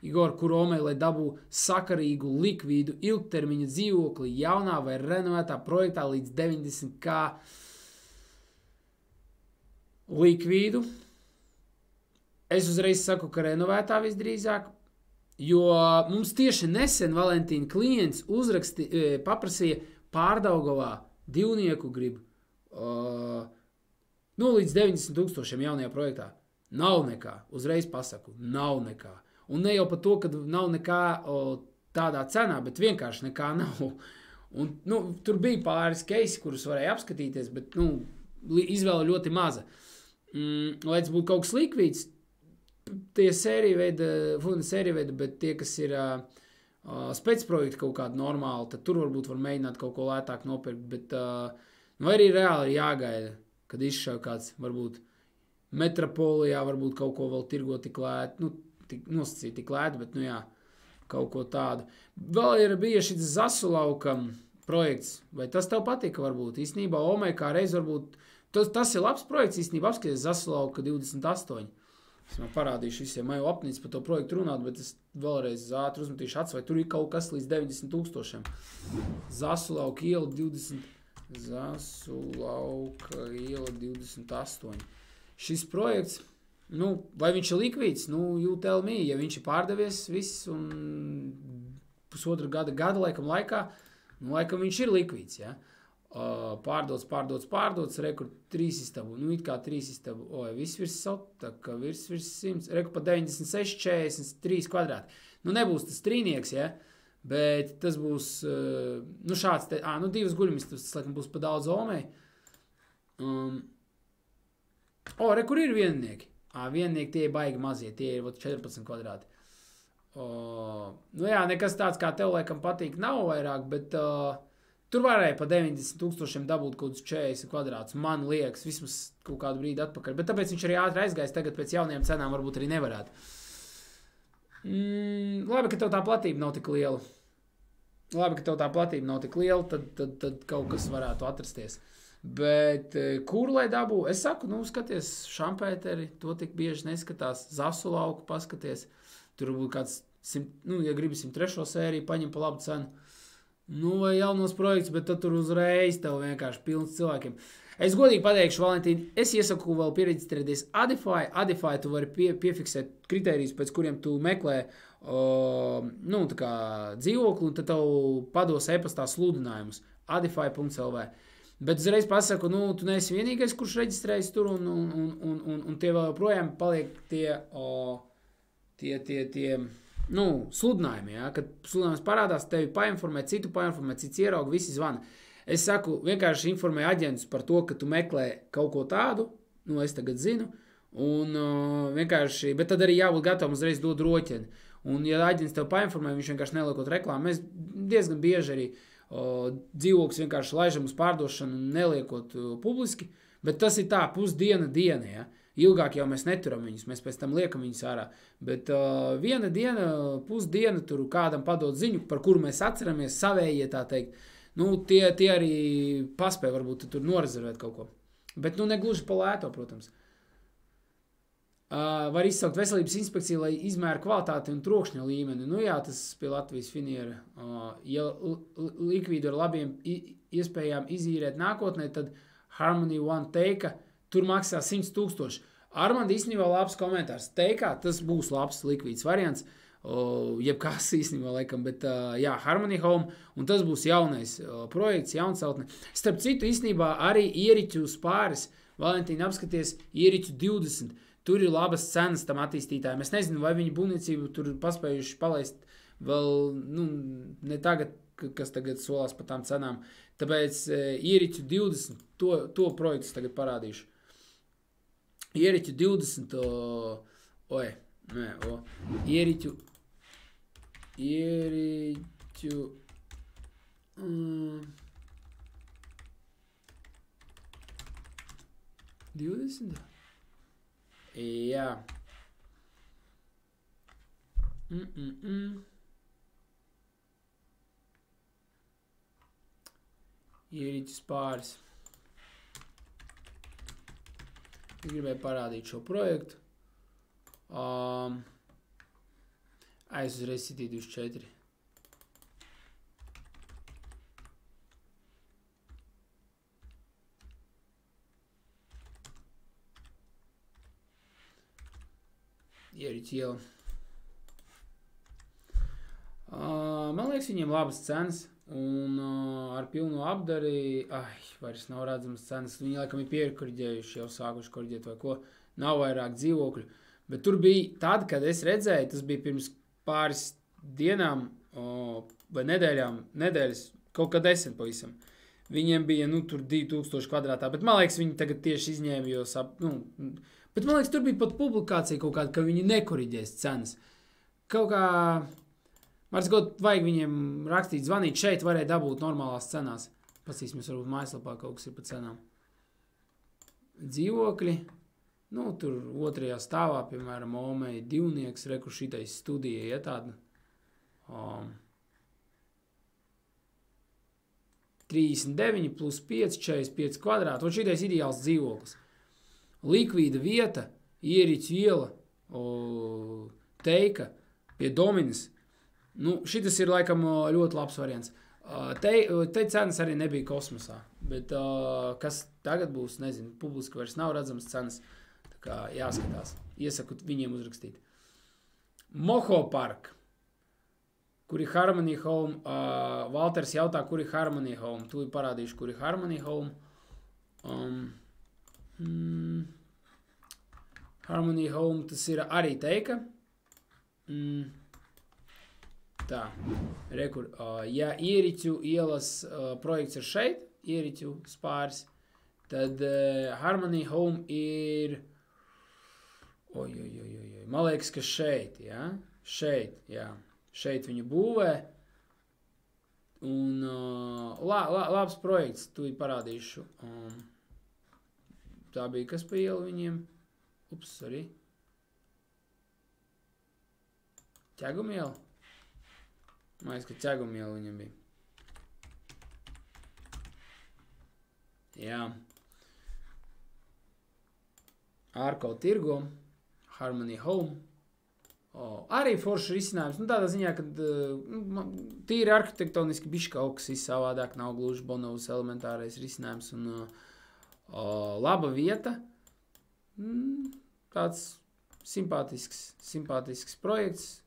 Igor Kuromē, lai dabū sakarīgu, likvīdu, ilgtermiņa dzīvokli jaunā vai renovētā projektā līdz 90K likvīdu. Es uzreiz saku, ka renovētā visdrīzāk, jo mums tieši nesen Valentīna klients paprasīja Pārdaugavā divnieku grib līdz 90,000 jaunajā projektā. Nav nekā, uzreiz pasaku, nav nekā. Un ne jau par to, ka nav nekā tādā cenā, bet vienkārši nekā nav. Un, tur bija pāris keisi, kurus varēja apskatīties, bet izvēle ļoti maza. Lai tas būtu kaut kas likvīds, tie sērija veida, bet tie, kas ir specprojekti kaut kādi normāli, tad tur varbūt var mēģināt kaut ko lētāk nopirkt, bet vai arī reāli ir jāgaida, kad izšauj kāds, varbūt metropolijā, varbūt kaut ko vēl tirgo tik lētu, nosacīt tik lētu, bet, kaut ko tādu. Vēl bija šis Zasulauka projekts, vai tas tev patika varbūt? Īstenībā, kā reiz varbūt, tas ir labs projekts, īstenībā apskaties Zasulauka 28. Es man parādīšu visiem, jau apnīc par to projektu runāt, bet es vēlreiz ātri uzmetīšu acis, vai tur ir kaut kas līdz 90,000. Zasulauka iela 28. Šis projekts, vai viņš ir likvīds, you tell me, ja viņš ir pārdevies viss un pusotra gada laikā, laikam viņš ir likvīds, ja? Pārdots, rekur 3 istabu, it kā 3 istabu, viss virs Sotaka, virs 100, rekur pa 96, 43 kvadrāti. Nebūs tas trīnieks, ja? Bet tas būs, šāds, 2 guļamistabas, tas laikam būs pa daudz Omei. Rekur ir viennieki. Viennieki tie ir baigi mazie, tie ir 14 kvadrāti. Nu jā, nekas tāds, kā tev laikam patīk, nav vairāk, bet tur varēja pa 90,000 dabūt kaut kādus 40 kvadrātus. Man liekas, vismaz kaut kādu brīdi atpakaļ. Bet tāpēc viņš arī ātri aizgājis. Tagad pēc jaunajām cenām varbūt arī nevarētu. Labi, ka tev tā platība nav tik liela. Tad kaut kas varētu atrasties. Bet kur lai dabū? Es saku, skaties Šampēteri, to tik bieži neskatās. Zasu lauku paskaties. Tur būtu kāds, ja gribi 103. sēriju, paņem pa labu cenu. Vai jaunos projekts, bet tad tur uzreiz tev vienkārši pilns cilvēkiem. Es godīgi pateikšu, Valentīni, es iesaku vēl pieregistrēties Adify. Adify tu vari piefiksēt kritērijus, pēc kuriem tu meklē tā kā dzīvokli, un tad tev pados e-pastā sludinājumus. Adify.lv. Bet uzreiz pasaku, tu neesi vienīgais, kurš reģistrējas tur, un tie vēl joprojām paliek tie sludinājumi, ja? Kad sludinājums parādās, tevi painformē, citu painformē, cits ierauga, visi zvana. Es saku, vienkārši informēju aģentus par to, ka tu meklē kaut ko tādu, es tagad zinu, un vienkārši, bet tad arī jābūt gatavam uzreiz dot roķeni. Un ja aģents tev painformē, viņš vienkārši neliekot reklāmu, mēs diezgan bieži arī dzīvoklis vienkārši laižam uz pārdošanu un neliekot publiski, bet tas ir tā pusdiena, ja? Ilgāk jau mēs neturam viņus, mēs pēc tam liekam viņus ārā. Bet viena diena, pusdiena tur kādam padot ziņu, par kuru mēs atceramies, savējie tā teikt. Tie arī paspēja varbūt tur norezervēt kaut ko. Bet negluži pa lēto, protams. Var izsaukt veselības inspekciju, lai izmēra kvalitāti un trokšņa līmeni. Jā, tas pie Latvijas Finiera. Ja likvīdu ar labiem iespējām izīrēt nākotnē, tad Harmony One teika tur maksā 100,000. Armand īstenībā labs komentārs. Teikā tas būs labs likvīds variants. Jebkās īstenībā laikam, bet jā, Harmony Home, un tas būs jaunais projekts, jaunceltne. Starp citu, īstenībā arī Ieriķu spāris, Valentīna apskaties, Ieriķu 20. Tur ir labas cenas tam attīstītājiem. Es nezinu, vai viņi būvniecību tur paspējuši palaist vēl, ne tagad, kas tagad solās par tām cenām. Tāpēc Ieriķu 20, to projektus tagad parādīšu. Ieriķu 20, Ieriķu 20? Jā. Ieriķu spāris. Es gribēju parādīt šo projektu. Es uzreiz sitīju 24. Ieriķu iela. Man liekas, viņiem labas cenas. Un ar pilnu apdari, vairs nav redzamas cenas. Viņi laikam ir pierkoriģējuši, jau sākuši koriģēt vai ko. Nav vairāk dzīvokļu. Bet tur bija tad, kad es redzēju, tas bija pirms pāris dienām vai nedēļas, kaut kad 10 pavisam. Viņiem bija, tur 2000 kvadrātā, bet man liekas, viņi tagad tieši izņēma, jo bet man liekas, tur bija pat publikācija kaut kāda, ka viņi nekoriģēs cenas. Kaut kā, vajag viņiem rakstīt, zvanīt, šeit varēja dabūt normālās cenās. Pasīsimies, varbūt mājaslapā kaut kas ir pa cenām. Dzīvokļi. Tur otrajā stāvā, piemēram, Omei divnieks, reku šitais studija, ja tāda. 39 plus 5, 45 kvadrāti. Un šitais ideāls dzīvoklis. Likvīda vieta, Ieriķu iela, teika pie Dominas. Šitas ir laikam ļoti labs variants. Te cenas arī nebija kosmosā. Bet kas tagad būs, nezinu, publiski vairs nav redzamas cenas. Tā kā jāskatās. Iesaku viņiem uzrakstīt. Moho Park. Kur ir Harmony Home? Valters jautā, kur ir Harmony Home. Tu parādīšu, kur ir Harmony Home. Harmony Home, tas ir arī teika. Tā, rekur. Ja Ieriķu ielas projekts ir šeit, Ieriķu spāris, tad Harmony Home ir... Man liekas, ka šeit, ja? šeit, jā. Šeit viņu būvē. Un labs projekts, tu parādīšu. Tā bija kas pa ielu viņiem? Ups, sorry. Ķegumiela? Mājas, ka ķegumiela viņam bija. Jā. Ārko tirgo, Harmony Home. Arī foršs risinājums. Nu, tādā ziņā, ka tīri arhitektoniski bišķi kaut kas savādāk, nav gluži Bonovs elementārais risinājums. Un laba vieta. Tāds simpātisks projekts.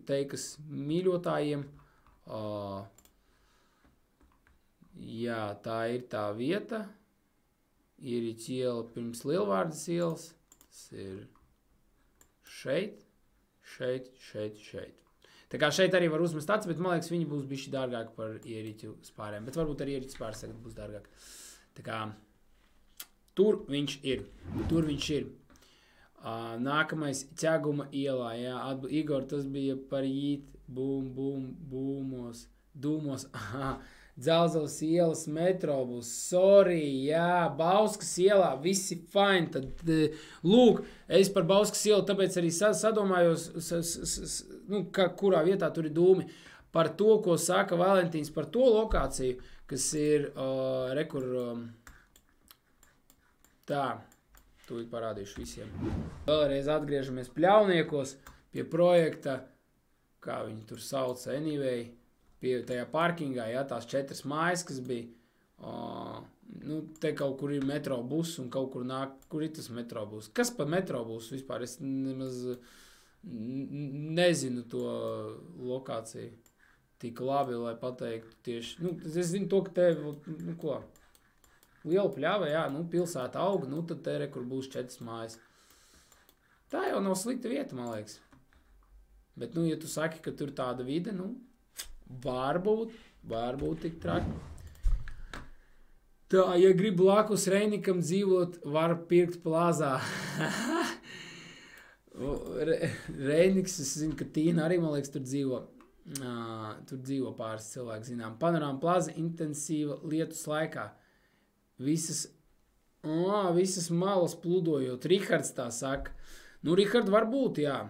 Teikas mīļotājiem. Jā, tā ir tā vieta. Ierīķa iela pirms Lielvārdas ielas. Tas ir šeit. Tā kā šeit arī var uzmest acis, bet man liekas, viņi būs bišķi dārgāk par ierīķu spārēm. Bet varbūt arī ierīķu spārs tagad būs dārgāk. Tā kā tur viņš ir. Nākamais ķeguma ielā, jā. Igor, tas bija par jīt, dūmos. Dzelzavas ielas metrobus, sorry, jā, Bauskas ielā, visi fine, tad, lūk, es par Bauskas ielu tāpēc arī sadomājos, kurā vietā tur ir dūmi, par to, ko saka Valentīns, par to lokāciju, kas ir, tā, tūlīt parādīšu visiem. Vēlreiz atgriežamies Pļauniekos pie projekta, kā viņi tur sauca, anyway, pie tajā parkingā, jā, tās 4 mājas, kas bija, te kaut kur ir metrobus un kaut kur nāk, kur ir tas metrobus? Kas pa metrobus vispār? Es nemaz nezinu to lokāciju tik labi, lai pateiktu tieši, es zinu to, ka te, ko, liela pļava, jā, pilsēta auga, tad te kur būs 4 mājas. Tā jau nav slikta vieta, man liekas. Bet, ja tu saki, ka tur tāda vide, varbūt tik traki. Tā, ja grib blakus Reinikam dzīvot, var pirkt plazā. Reiniks, es zinu, ka Tīna arī, man liekas, tur dzīvo. Tur dzīvo pāris cilvēki, zinām. Panorāma plaza intensīva lietus laikā. Visas malas pludojot. Rihards tā saka. Rihard varbūt, jā.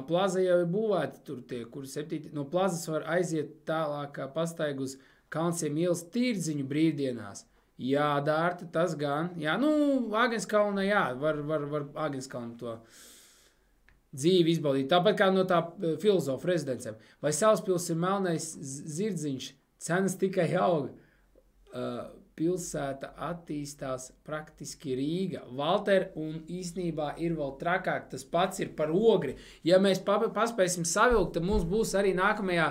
Plaza jau ir būvēta tur tie, kuri 7. No plazas var aiziet tālāk pastaigu uz Kalnciem ielas Tirdziņu brīvdienās. Jā, Dārta, tas gan. Jā, Āgenskalna, jā, var Āgenskalna to dzīvi izbaudīt. Tāpat kā no tā filozofa rezidencēm. Vai Salaspils ir melnais zirdziņš, cenas tikai auga. Pilsēta attīstās praktiski Rīga. Valter, un īstenībā ir vēl trakāk, tas pats ir par Ogri. Ja mēs paspēsim savilkt, tad mums būs arī nākamajā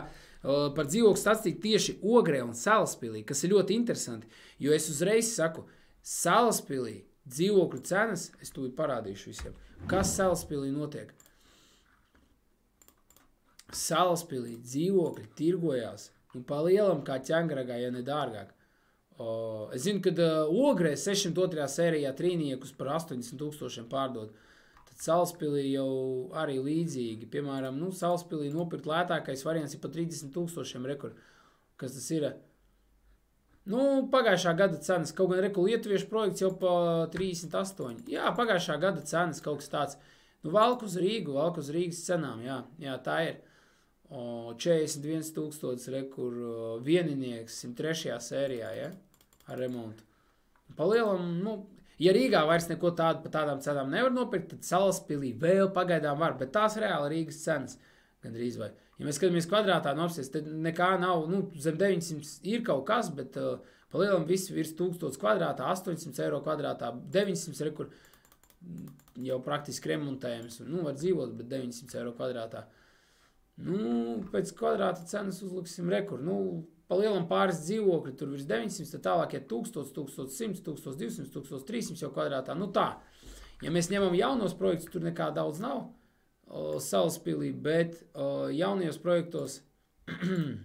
par dzīvokļu stāstīt tieši Ogrē un Salaspilī, kas ir ļoti interesanti. Jo es uzreiz saku, Salaspilī dzīvokļu cenas, es tūlīt parādīšu visiem. Kas Salaspilī notiek? Salaspilī dzīvokļi tirgojās, pa lielam kā ķengragā, ja ne dārgāk. Es zinu, kad Ogrē 602. sērijā trīniekus par 80,000 pārdod. Tad Salaspilī jau arī līdzīgi. Piemēram, Salaspilī nopirkt lētākais variants ir pa 30,000 rekord. Kas tas ir? Pagājušā gada cenas, kaut gan lietuviešu projekts jau pa 38. Jā, pagājušā gada cenas kaut kas tāds. Valk uz Rīgas cenām, jā, tā ir. 41,000 rekur vieninieks 103. sērijā, ja, ar remontu. Palielam, ja Rīgā vairs neko tādu pa tādām cenām nevar nopirkt, tad Salaspilī vēl pagaidām var, bet tās reāli Rīgas cenas gandrīz vai. Ja mēs skatāmies kvadrātā apsies, tad nekā nav, zem 900 ir kaut kas, bet palielam visi virs 1000 kvadrātā, 800 eiro kvadrātā, 900 rekur jau praktiski remontējams, var dzīvot, bet 900 eiro kvadrātā. Pēc kvadrāta cenas uzliksim rekur. Palielam pāris dzīvokļi, tur virs 900, tad tālāk ir 1000, 1100, 1200, 1300 jau kvadrātā. Tā. Ja mēs ņemam jaunos projektus, tur nekā daudz nav Salaspilī, bet jaunajos projektos ir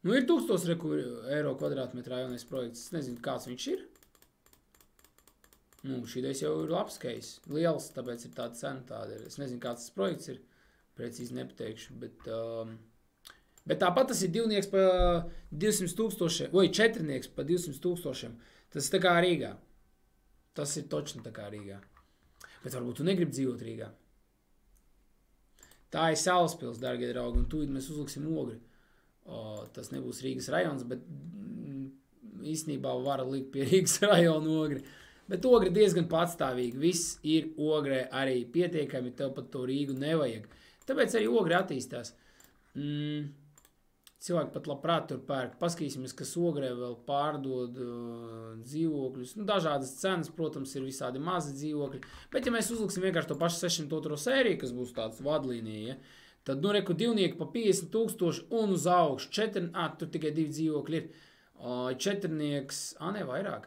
1000 eiro kvadrātmetrā jaunais projekts. Es nezinu, kāds viņš ir. Šīdais jau ir labs case, liels, tāpēc ir tāda cena tāda. Es nezinu, kāds tas projekts ir. precīzi nepateikšu, bet tāpat tas ir divnieks pa 200 000, vai četrnieks pa 200 000. Tas ir tā kā Rīgā. Tas ir točni tā kā Rīgā. Bet varbūt tu negribi dzīvot Rīgā. Tā ir Salaspils, dargie draugi, un tūlīt mēs uzliksim Ogri. Tas nebūs Rīgas rajons, bet īstenībā var likt pie Rīgas rajona Ogri. Bet Ogri diezgan patstāvīgi. Viss ir Ogrē arī pietiekami, tev pat to Rīgu nevajag. Tāpēc arī Ogri attīstās. Cilvēki pat labprāt tur pērk. Paskatīsimies, kas Ogrē vēl pārdod dzīvokļus. Dažādas cenas, protams, ir visādi mazi dzīvokļi. Bet ja mēs uzliksim vienkārši to pašu 602 sēriju, kas būs tāds vadlīnija, tad, reku divnieki pa 50 000 un uz augšu. Tur tikai 2 dzīvokļi ir. Četrnieks, ne vairāk.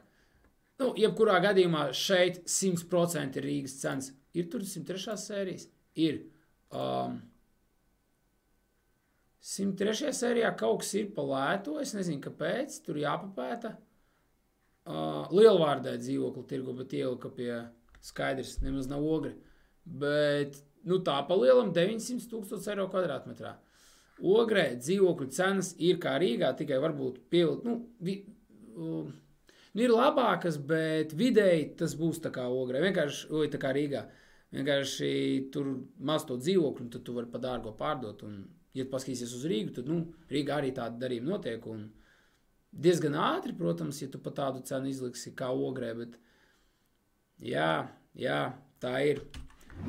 Jebkurā gadījumā šeit 100% ir Rīgas cenas. Ir tur 103 sērijas? Ir. 103. sērijā kaut kas ir pa lēto, es nezinu, kāpēc, tur jāpapēta. Lielvārdē dzīvokli tirgu, bet ielika pie skaidrs, nemaz nav Ogri. Bet, tā pa lielam 900 000 eiro kvadrātmetrā. Ogrē dzīvokļu cenas ir kā Rīgā, tikai varbūt pievilt, ir labākas, bet vidēji tas būs tā kā Ogrē, vienkārši, tā kā Rīgā. Vienkārši tur maz to dzīvokļu, un tad tu vari pa dārgo pārdot, un ja tu paskatīsies uz Rīgu, tad, Rīgā arī tāda darījuma notiek, un diezgan ātri, protams, ja tu pa tādu cenu izliksi kā Ogrē, bet jā, tā ir.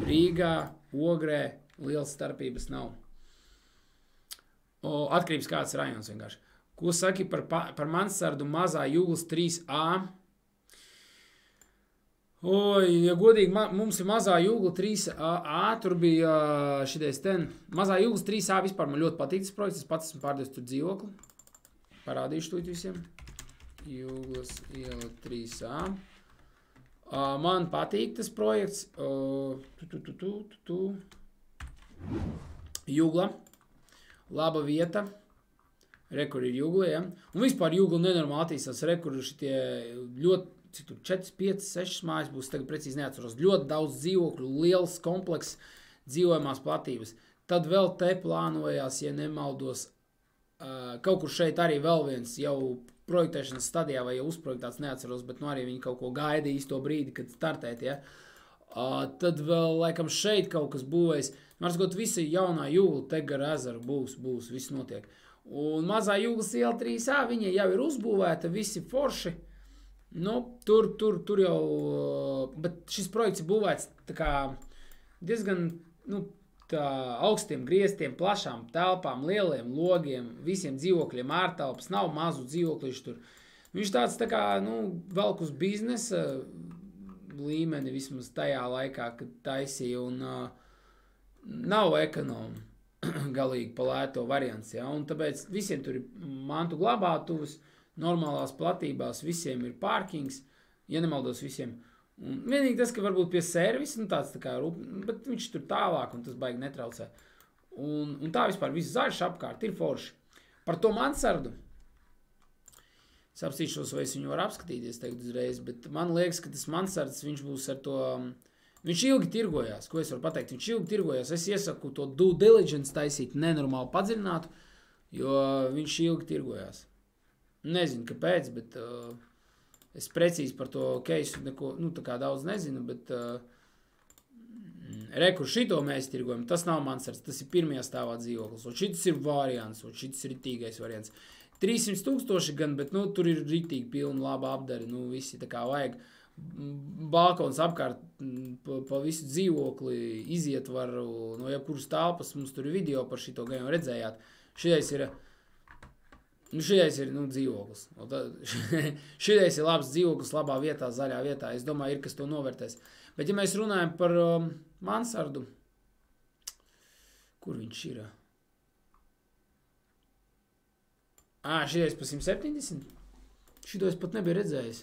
Rīgā, Ogrē, liels starpības nav. Atkarības kāds rajons vienkārši. Ko saki par mansardu mazā Jūglas 3A? Ja godīgi, mums ir mazā Jūgla 3A, tur bija šitais mazā Jūglas 3A vispār man ļoti patīk tas projekts, es pats esmu pārdevis tur dzīvokli. Parādīšu tūlīt visiem. Jūglas iela 3A. Man patīk tas projekts. Jūgla. Laba vieta. Rekur ir Jūgla, ja? Un vispār Jūgla nenormāli attīstās. Rekur ir šitie ļoti, cik tur 4, 5, 6 mājas būs, tagad precīzi neatceros. Ļoti daudz dzīvokļu, liels komplekss, dzīvojamās platības. Tad vēl te plānojās, ja nemaldos, kaut kur šeit arī vēl viens jau projektēšanas stadijā vai jau uzprojektāts, neatceros, bet arī viņi kaut ko gaida īsto brīdi, kad startēt, ja. Tad vēl, laikam, šeit kaut kas būvēs. Var sakot, visi jaunā Jūgla, te gar ezeru būs, viss notiek. Un mazā Jūglas iela 3A, viņa jau ir uzbūvēta, visi forši. Tur jau, bet šis projekts ir būvēts tā kā diezgan, tā augstiem griestiem, plašām telpām, lieliem logiem, visiem dzīvokļiem ārtelpas, nav mazu dzīvokļišu tur. Viņš tāds tā kā, velk uz biznesa līmeni vismaz tajā laikā, kad taisīja, un nav ekonomi galīgi pa lēto variants, ja, un tāpēc visiem tur ir mantu glabātuvas, normālās platībās, visiem ir pārkings, ja nemaldos visiem. Un vienīgi tas, ka varbūt pie servisa, tāds tā kā bet viņš tur tālāk, un tas baigi netraucē. Un tā vispār viss zaļš apkārt ir forši. Par to mansardu. Es apstīšos, vai es viņu varu apskatīties teikt uzreiz, bet man liekas, ka tas mansards, viņš būs ar to, viņš ilgi tirgojās, ko es varu pateikt, viņš ilgi tirgojās. Es iesaku to due diligence taisīt nenormāli padziļinātu, jo viņš ilgi tirgojās. Nezinu, kāpēc, bet es precīzi par to keisu neko, tā kā daudz nezinu, bet rekur šito mēs tirgojam, tas nav mansards, tas ir pirmajā stāvā dzīvoklis, un šitas ir variants, un šitas ir ritīgais variants. 300 000 gan, bet, tur ir ritīgi pilna laba apdari, visi tā kā vajag. Balkons apkārt pa visu dzīvokli iziet var no jebkuras telpas, mums tur ir video par šito, gan jau redzējāt. Šitais ir dzīvoklis. Šitais ir labs dzīvoklis, labā vietā, zaļā vietā. Es domāju, ir kas to novērtēs. Bet ja mēs runājam par mansardu, kur viņš ir? Šitais pa 170? Šito es pat nebiju redzējis.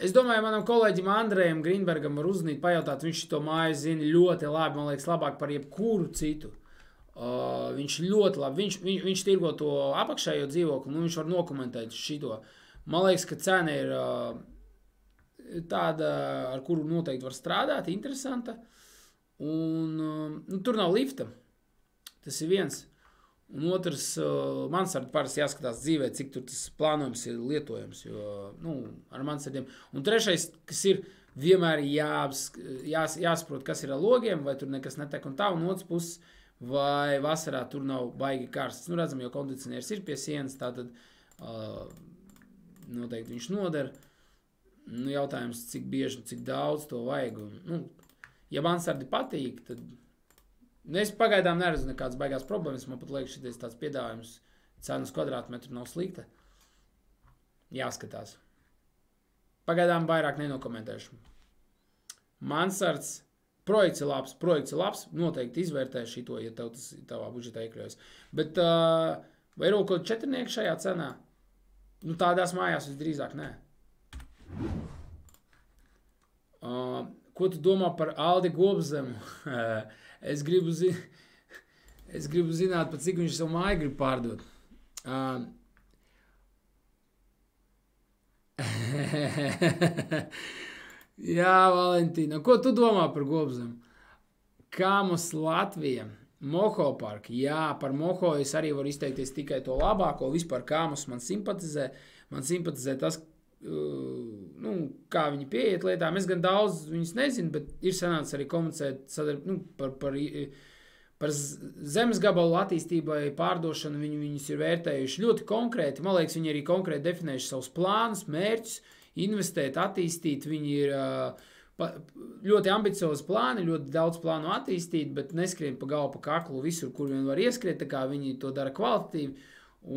Es domāju, manam kolēģim Andrejam Grīnbergam var uzzvanīt, pajautāt, viņš to māju zina ļoti labi, man liekas, labāk par jebkuru citu. Viņš ļoti labi, viņš tirgo to apakšējo dzīvokli, viņš var nokomentēt šito. Man liekas, ka cena ir tāda, ar kuru noteikti var strādāt, interesanta. Un tur nav lifta. Tas ir viens. Un otrs, mansardu parasti jāskatās dzīvē, cik tur tas plānojums ir lietojams. Jo, ar mansardiem. Un trešais, kas ir vienmēr jāsaprot, kas ir ar logiem, vai tur nekas netek un tā. Un otrs puses, vai vasarā tur nav baigi karsts. Redzam, jo kondicionieris ir pie sienas, tātad noteikti viņš noder. Jautājums, cik bieži un cik daudz to vajag. Ja mansardi patīk, tad es pagaidām neredzu nekādas baigās problēmas. Man pat liekas, šitais tāds piedāvājums cenas kvadrātmetru nav slikta. Jāskatās. Pagaidām vairāk nenokomentēšu. Mansards. Projekts ir labs, noteikti izvērtē šito, ja tev tas tavā budžetā iekļaujas. Bet vai ir kaut 4 šajā cenā? Tādās mājās visdrīzāk nē. Ko tu domā par Aldi Gobzemu? Es gribu zināt, pat cik viņš savu māju grib pārdot. Jā, Valentīna, ko tu domā par Gobzemu? Kāmus Latvija, Moho parki. Jā, par Moho es arī varu izteikties tikai to labāko. Vispār Kāmus man simpatizē. Man simpatizē tas, kā viņi pieiet lietām. Es gan daudz viņus nezinu, bet ir sanācis arī komunicēt par zemes gabalu attīstībai, pārdošanu. Viņus ir vērtējuši ļoti konkrēti. Man liekas, viņi arī konkrēti definējuši savus plānus, mērķus, investēt, attīstīt. Viņi ir ļoti ambiciozi plāni, ļoti daudz plānu attīstīt, bet neskrien pa galvu, pa kaklu visur, kur vien var ieskriet, tā kā viņi to dara kvalitatīvi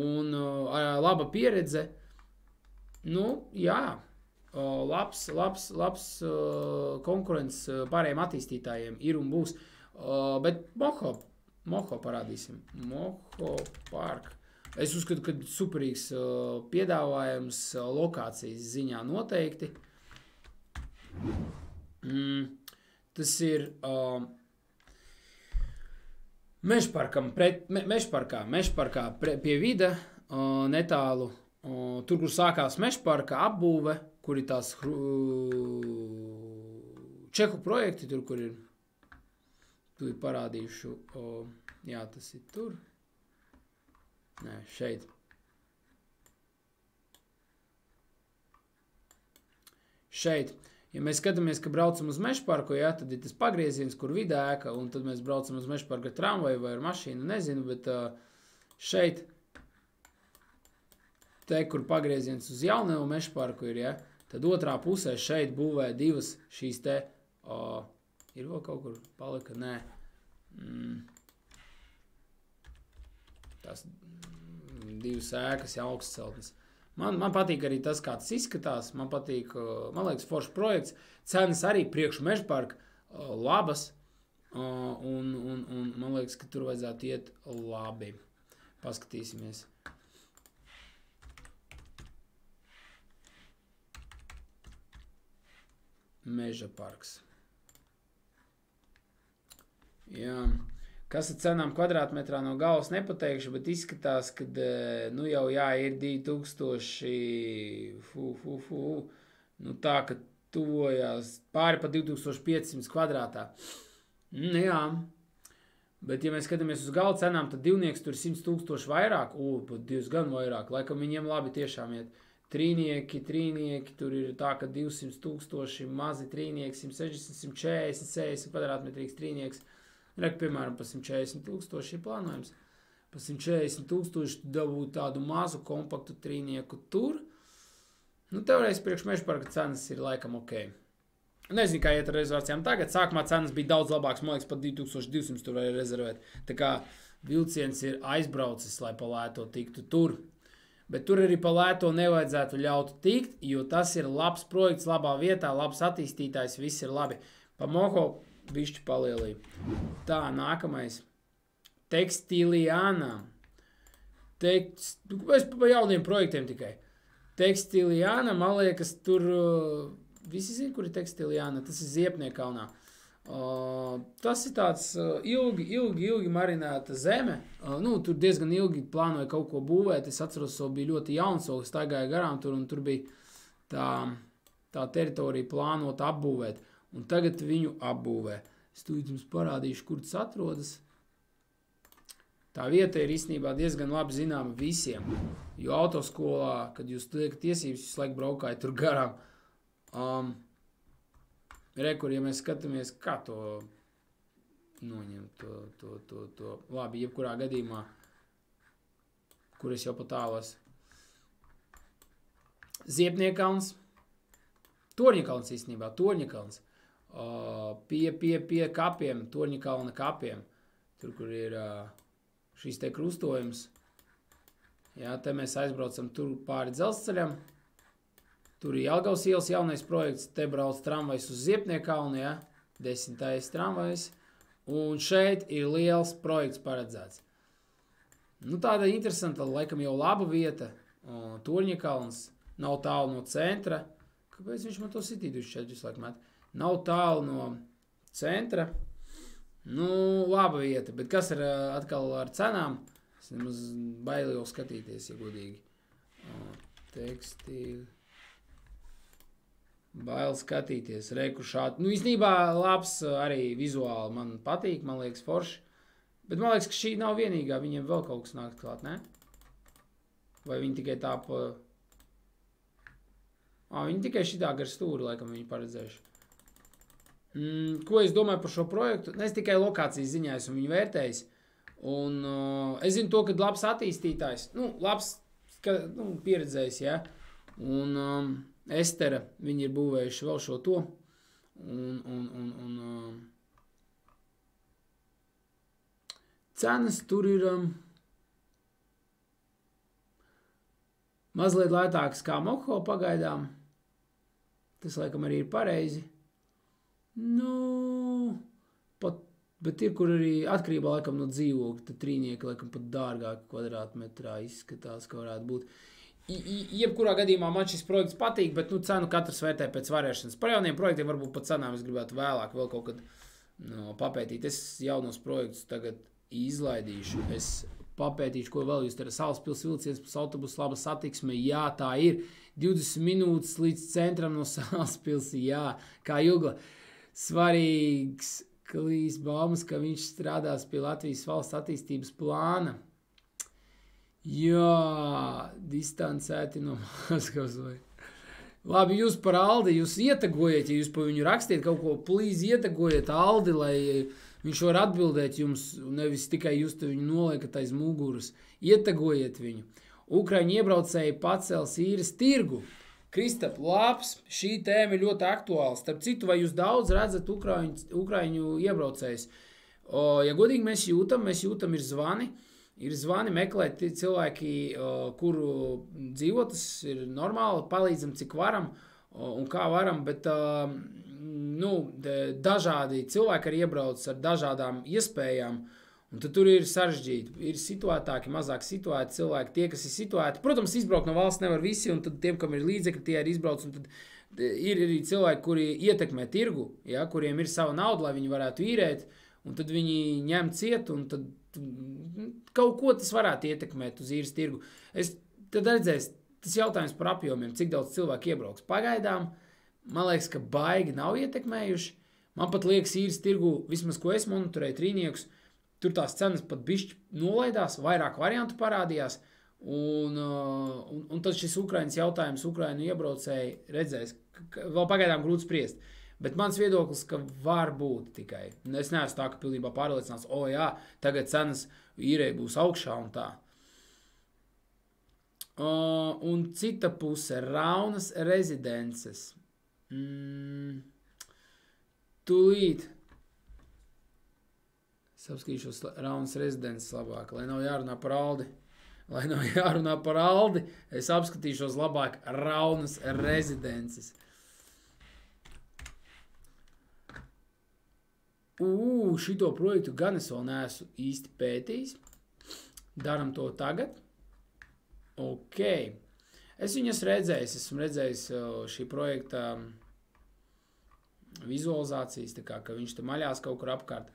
un laba pieredze. Jā, labs konkurents pārējiem attīstītājiem ir un būs, bet Moho parādīsim. Moho park. Es uzskatu, ka superīgs piedāvājums lokācijas ziņā noteikti. Tas ir Mežparkā pie vida, netālu, tur, kur sākās Mežparka apbūve, kur ir tās čehu projekti, tur, kur ir parādījuši, jā, tas ir tur. Nē, šeit. Ja mēs skatāmies, ka braucam uz Mežparku, jā, tad ir tas pagrieziens, kur vida ēka, un tad mēs braucam uz Mežparku ar tramvaju vai ar mašīnu, nezinu, bet šeit, te, kur pagrieziens uz Jaunevu Mežparku ir, jā, tad otrā pusē šeit būvē divas šīs te, ir vēl kaut kur palika, nē, tās divas ēkas, jā, augstceltnes. Man patīk arī tas, kā tas izskatās. Man patīk, man liekas, foršs projekts. Cenas arī priekš Mežparka labas. Un man liekas, ka tur vajadzētu iet labi. Paskatīsimies. Meža parks. Jā. Kas ar cenām kvadrātmetrā no galvas nepateikšu, bet izskatās, ka jau jā, ir 2000, tā, ka tuvojās pāri pa 2500 kvadrātā. Jā, bet ja mēs skatāmies uz galva cenām, tad divnieks tur 100 000 vairāk, pat diezgan vairāk, laikam viņiem labi tiešām iet. Trīnieki, tur ir tā, ka 200 000, mazi trīnieki, 160, 140, 70 kvadrātmetrīgs trīnieks. Piemēram, pa 140 000 ir plānojums. Pa 140 000 dabūt tādu mazu kompaktu trīnieku tur. Teoreiz priekš Mežparka cenas ir laikam ok. Nezinu, kā iet ar rezervācijām tagad. Sākumā cenas bija daudz labāks, man liekas, pat 2200 tur var rezervēt. Tā kā vilciens ir aizbraucis, lai pa lēto tiktu tur. Bet tur arī pa lēto nevajadzētu ļaut tikt, jo tas ir labs projekts, labā vietā, labs attīstītājs, viss ir labi. Pa Moho bišķi palielīja. Tā, nākamais. Tekstiliāna. Es pa jauniem projektiem tikai. Tekstiliāna, man liekas, tur... Visi zina, kur ir Tekstiliāna. Tas ir Ziepniekalnā. Tas ir tāds ilgi marinēta zeme. Tur diezgan ilgi plānoja kaut ko būvēt. Es atceros, bija ļoti jauns, vēl staigāja garām tur, un tur bija tā tā teritorija plānot apbūvēt. Un tagad viņu apbūvē. Es tūlīt jums parādīšu, kur tas atrodas. Tā vieta ir īstenībā diezgan labi zināma visiem. Jo autoskolā, kad jūs liekat tiesības, jūs laiku braukājat tur garām. Rekur, ja mēs skatāmies, kā to noņemt, to. Labi, jebkurā gadījumā, kur es jau pat tālos. Ziepniekalns. Torņakalns īstenībā, Torņakalns. Pie kapiem, Torņakalna kapiem. Tur, kur ir šīs te krustojums. Jā, te mēs aizbraucam tur pāri dzelzceļam. Tur ir Jelgavas ielas jaunais projekts. Te brauc tramvajs uz Ziepniekalnu, jā. 10. tramvajs. Un šeit ir liels projekts paredzēts. Nu, tāda interesanta, laikam jau laba vieta. Torņakalns nav tālu no centra. Kāpēc viņš man to sitīduši šeit visu laiku met? Nav tālu no centra. Nu, laba vieta. Bet kas ir atkal ar cenām? Es nemaz baili jau skatīties, ja godīgi. Tekstīli. Baili skatīties. Reku šādi. Nu, īstenībā labs arī vizuāli man patīk. Man liekas forši. Bet man liekas, ka šī nav vienīgā. Viņiem vēl kaut kas nāk klāt, ne? Vai viņi tikai tā pa... Viņi tikai šitā gar stūri, laikam, viņi paredzējuši. Ko es domāju par šo projektu? Es tikai lokācijas ziņā esmu viņu vērtējis. Un es zinu to, ka labs attīstītājs, labs pieredzējis, ja. Un Estera, viņi ir būvējuši vēl šo to. Cenas tur ir mazliet lētākas kā Mokho pagaidām. Tas, laikam, arī ir pareizi. Nu, bet ir, kur arī atkarībā, laikam, no dzīvokļa, tad trīnieki, laikam, pat dārgāki kvadrātmetrā izskatās, ka varētu būt. Jebkurā gadījumā man šis projekts patīk, bet, cenu katrs vērtē pēc varēšanas. Par jauniem projektiem varbūt pat cenām es gribētu vēlāk vēl kaut kad papētīt. Es jaunos projektus tagad izlaidīšu. Es papētīšu, ko vēl jūs te Salaspils vilciens, pēc autobusu laba satiksme. Jā, tā ir. 20 minūtes līdz centram no Salaspils, jā, kā Jugla. Svarīgs Klīs baumas, ka viņš strādās pie Latvijas valsts attīstības plāna. Jā, distancēti no Maskavas vai. Labi, jūs par Aldi, jūs ietagojiet, ja jūs pa viņu rakstiet kaut ko, plīz ietagojiet Aldi, lai viņš var atbildēt jums, nevis tikai jūs te viņu noliekat aiz muguras. Ietagojiet viņu. Ukraiņu iebraucēji pacels īres tirgu. Kristap, labs, šī tēma ir ļoti aktuāla. Starp citu, vai jūs daudz redzat Ukraiņu iebraucējus? Ja godīgi mēs jūtam ir zvani. Ir zvani meklēt cilvēki, kuru dzīvo, tas ir normāli, palīdzam cik varam un kā varam, bet dažādi cilvēki arī iebrauc ar dažādām iespējām. Un tad tur ir sarežģīti. Ir situētāki, mazāk situēti cilvēki, tie, kas ir situēti. Protams, izbraukt no valsts nevar visi, un tad tiem, kam ir līdzekļi, tie ir izbrauc. Un tad ir arī cilvēki, kuri ietekmē tirgu, ja, kuriem ir sava nauda, lai viņi varētu īrēt, un tad viņi ņem ciet, un tad kaut ko tas varētu ietekmēt uz īres tirgu. Tad redzēs, tas jautājums par apjomiem, cik daudz cilvēku iebrauks. Pagaidām, man liekas, ka baigi nav ietekmējuši. Man pat liekas īres tirgu, vismaz ko es monitorēju trīniekus, tur tās cenas pat bišķi nolaidās, vairāk variantu parādījās, un tad šis Ukrainas jautājums, Ukrainu iebraucēji redzēs, vēl pagaidām grūti spriest. Bet mans viedoklis, ka var būt tikai. Es neesmu tā, ka pilnībā pārliecināts, jā, tagad cenas īrei būs augšā un tā. Un cita puse, Raunas rezidences. Tūlīt. Es apskatīšos Raunas rezidences labāk, lai nav jārunā par Aldi. Es apskatīšos labāk Raunas rezidences. Šito projektu gan es vēl neesmu īsti pētījis. Daram to tagad. Ok. Es viņu esmu redzējis šī projekta vizualizācijas, tā kā, ka viņš te maļās kaut kur apkārt.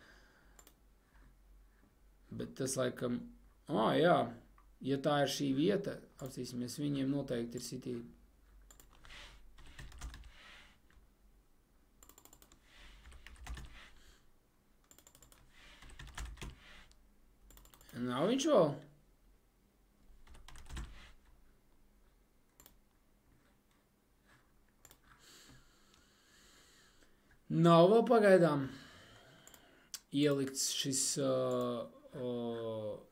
Bet tas laikam, jā, ja tā ir šī vieta, apsīsimies, viņiem noteikti ir sitīgi. Nav viņš vēl? Nav vēl pagaidām ielikts šis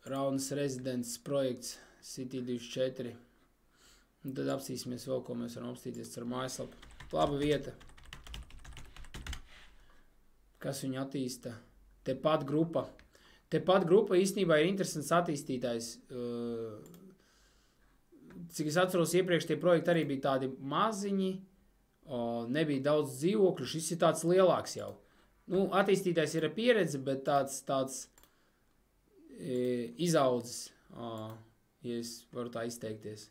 Raunas rezidents projekts City 24. Un tad apstīsimies vēl, ko mēs varam apstīties ar mājaslapu. Laba vieta. Kas viņu attīsta? Tepat grupa. Tepat grupa īstenībā ir interesants attīstītājs. Cik es atceros, iepriekš tie projekti arī bija tādi maziņi, nebija daudz dzīvokļu, šis ir tāds lielāks jau. Nu, attīstītājs ir ar pieredzi, bet tāds izaudzis, ja es varu tā izteikties.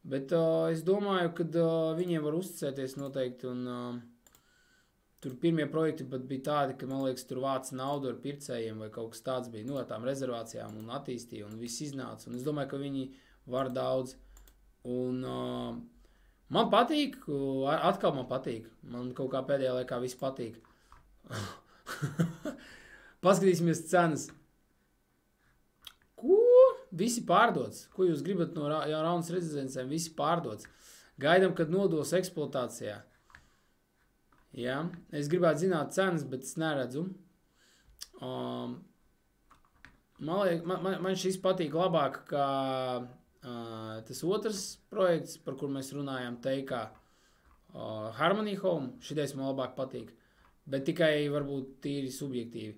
Bet es domāju, ka viņiem var uzticēties noteikti, un tur pirmie projekti pat bija tādi, ka, man liekas, tur vāca naudu ar pircējiem vai kaut kas tāds bija, no tām rezervācijām un attīstīja, un viss iznāca. Un es domāju, ka viņi var daudz. Un man patīk, atkal man patīk. Man kaut kā pēdējā laikā viss patīk. Paskatīsimies cenas. Ko? Visi pārdots. Ko jūs gribat no Raunas rezidencēm? Visi pārdots. Gaidam, kad nodos eksploatācijā. Jā, es gribētu zināt cenas, bet es neredzu. Man šis patīk labāk, kā tas otrs projekts, par kur mēs runājām, teikā Harmony Home. Šitais man labāk patīk. Bet tikai varbūt tīri subjektīvi.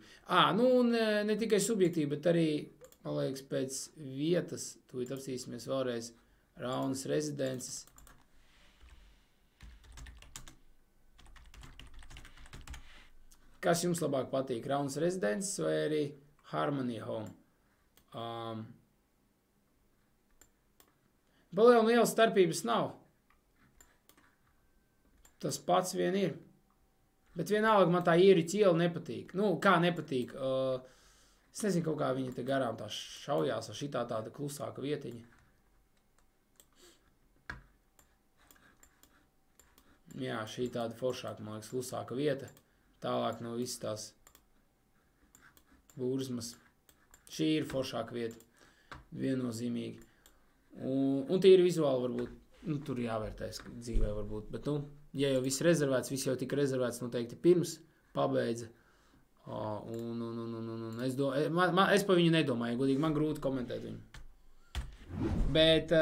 Ne tikai subjektīvi, bet arī, man liekas, pēc vietas, tūlīt apstīsimies vēlreiz, Raunas rezidences. Kas jums labāk patīk? Raunas rezidences vai arī Harmony Home? Liela liela starpības nav. Tas pats vien ir. Bet vienalga man tā Ieriķa iela nepatīk. Nu, kā nepatīk? Es nezinu, kaut kā viņa te garām tā šaujās, ar šitā tāda klusāka vietiņa. Jā, šī tāda foršāka, man liekas, klusāka vieta. Tālāk no visas tās burzmas. Šī ir foršāka vieta. Viennozīmīgi. Un tīri vizuāli varbūt. Nu, tur jāvērtēs dzīvē varbūt. Bet, ja jau viss rezervēts, viss jau tika rezervēts noteikti pirms pabeidza. Es pa viņu nedomāju, godīgi, man grūti komentēt viņu. Bet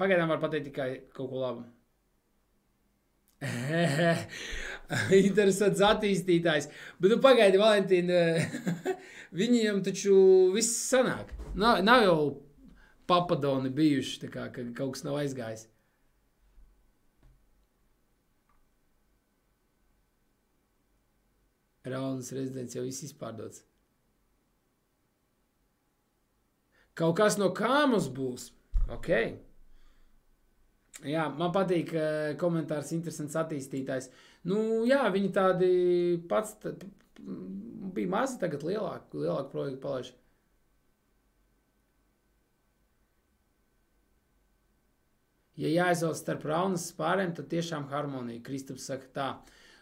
pagaidām var pateikt tikai kaut ko labu. Interesants attīstītājs. Bet pagaidi, Valentīna, viņiem taču viss sanāk. Nav jau papadoni bijuši, tā kā, ka kaut kas nav aizgājis. Raunas rezidents jau viss izpārdots. Kaut kas no kā mums būs? Ok. Jā, man patīk komentārs, interesants attīstītājs. Nu, jā, viņi tādi pats bija mazi, tagad lielāku projektu palaiž. Ja jāizvēlas starp Raunas pārēm, tad tiešām Harmonija. Kristaps saka tā.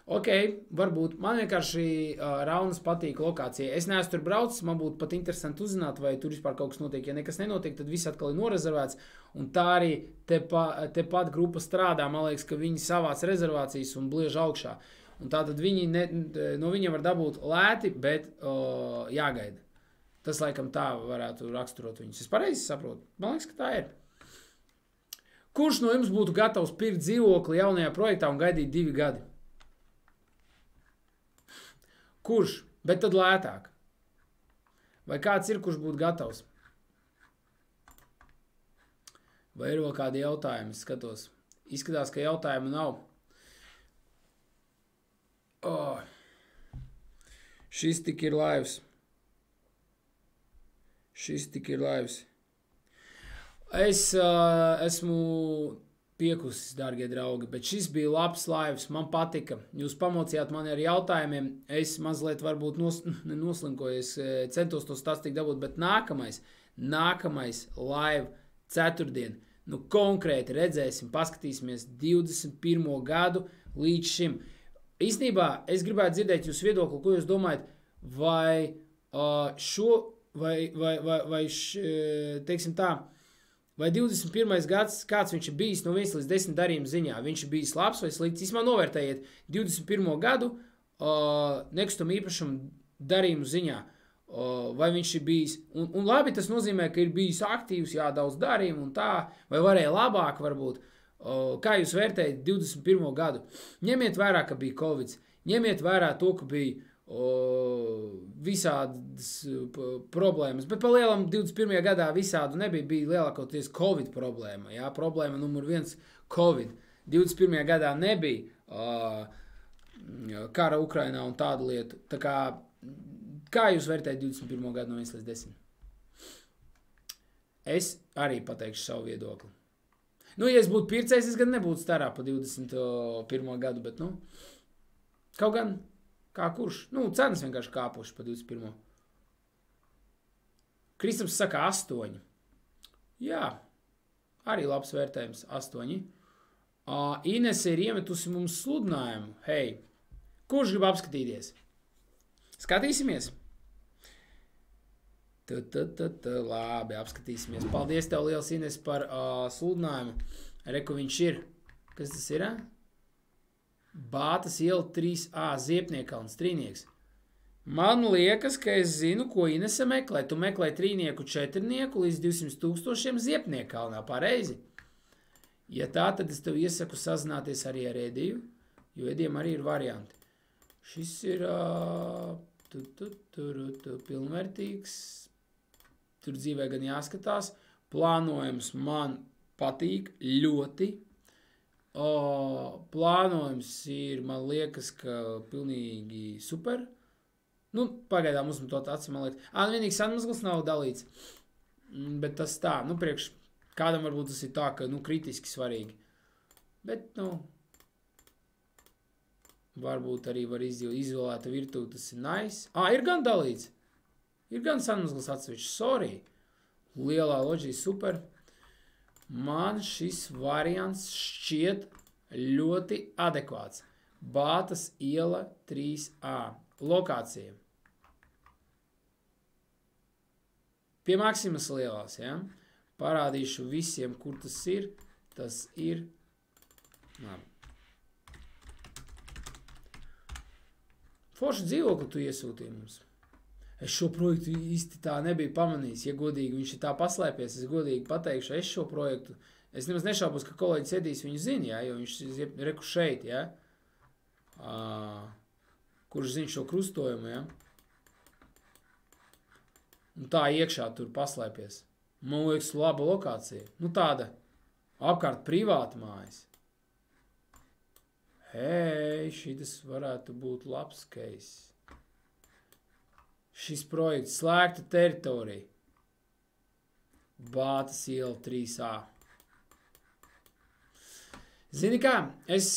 Ok, varbūt. Man vienkārši Raunas patīk lokācija. Es neesmu tur braucis, man būtu pat interesanti uzzināt, vai tur vispār kaut kas notiek. Ja nekas nenotiek, tad viss atkal ir norezervēts. Un tā arī tepat grupa strādā. Man liekas, ka viņi savāc rezervācijas un bliež augšā. Un tātad no viņiem var dabūt lēti, bet jāgaida. Tas laikam tā varētu raksturot viņus. Es pareizi saprotu. Man liekas, ka tā ir. Kurš no jums būtu gatavs pirkt dzīvokli jaunajā projektā un gaidīt 2 gadi? Kurš? Bet tad lētāk. Vai kāds ir, kurš būtu gatavs? Vai ir vēl kādi jautājumi? Skatos. Izskatās, ka jautājumu nav. Šis tik ir laivs. Es esmu piekusis, dārgie draugi, bet šis bija labs laivs, man patika. Jūs pamocījāt mani ar jautājumiem, es mazliet varbūt noslinkoju, es centos to stāstīt dabūt, bet nākamais laiva ceturtdien. Nu, konkrēti redzēsim, paskatīsimies 21. gadu līdz šim. Īstenībā es gribētu dzirdēt jūsu viedokli, ko jūs domājat, vai teiksim tā, vai 21. gads, kāds viņš ir bijis no 1 līdz 10 darījuma ziņā, viņš ir bijis labs vai slikts, īsmā novērtējiet 21. gadu nekustam īpašumu darījumu ziņā, vai viņš ir bijis, un labi, tas nozīmē, ka ir bijis aktīvs, jā, daudz darījumu un tā, vai varēja labāk varbūt, kā jūs vērtējat 21. gadu, ņemiet vērā, ka bija Covid, ņemiet vērā to, ka bija visādas problēmas, bet pa lielam 21. gadā visādu nebija, bija lielākoties Covid problēma, jā, problēma numur 1 Covid, 21. gadā nebija kara Ukrainā un tādu lietu, tā kā jūs vērtējat 21. gadu no 1 līdz 10? Es arī pateikšu savu viedokli. Nu, ja es būtu pircējs, es gan nebūtu starā pa 21. gadu, bet, nu, kaut gan kā kurš? Nu, cenas vienkārši kāpuši pa 21. Kristaps saka 8. Jā, arī labs vērtējums 8. Inese ir iemetusi mums sludinājumu. Hei, kurš grib apskatīties? Skatīsimies? Labi, apskatīsimies. Paldies tev liels, Ines, par sludinājumu. Reku viņš ir. Kas tas ir? Bātas iela 3A, Ziepniekalns, Trīnieks. Man liekas, ka es zinu, ko Inese meklē. Tu meklē trīnieku, četrnieku līdz 200,000 Ziepniekalnā, pareizi? Ja tā, tad es tev iesaku sazināties arī ar Ediju, jo Edijam arī ir varianti. Šis ir pilnvērtīgs, tur dzīvē gan jāskatās, plānojums man patīk ļoti. Plānojums ir, man liekas, ka pilnīgi super. Nu, pagaidām uzmetot aci, man liekas. Vienīgi sanmazgals nav dalīts. Bet tas tā, nu, priekš kādam varbūt tas ir tā, ka, nu, kritiski svarīgi. Bet, nu, varbūt arī var izolēta virtuve, tas ir nice. Ir gan dalīts. Ir gan sanmazgals atsevišķi, sorry. Lielā loģija super. Man šis variants šķiet ļoti adekvāts. Bātas iela 3A. Lokācija. Pie Maksimas lielās, ja? Parādīšu visiem, kur tas ir. Tas ir... Forši dzīvokli tu iesūtīji mums. Es šo projektu īsti tā nebiju pamanījis, ja godīgi viņš ir tā paslēpies, es godīgi pateikšu, es šo projektu, es nemaz nešaubos, ka kolēģis Edijs viņu zina, ja, jo viņš ir reku šeit, ja, kurš zina šo krustojumu, ja, un tā iekšā tur paslēpies. Man liekas, laba lokācija, nu tāda apkārt privāta mājas. Hei, šitas varētu būt labs case. Šis projekts slēgta teritorija. Bātas iela 3A. Zini kā, es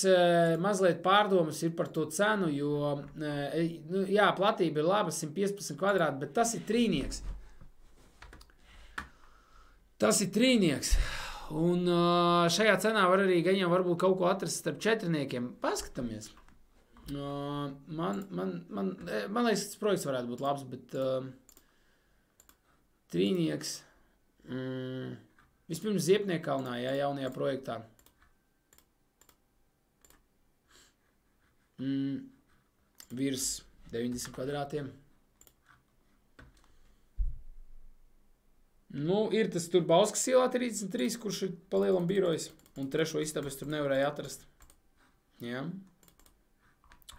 mazliet pārdomas ir par to cenu, jo, nu, jā, platība ir laba, 115 kvadrāti, bet tas ir trīnieks. Tas ir trīnieks. Un šajā cenā var arī gaņā varbūt kaut ko atrast starp četrniekiem. Paskatāmies. Man liekas, tas projekts varētu būt labs, bet trīnieks vispirms Ziepniekalnā, jā, jaunajā projektā. Virs 90 kvadrātiem. Nu, ir tas tur Bauskas ielā 33, kurš ir palielam birojas, un trešo istabu es tur nevarēju atrast. Jā.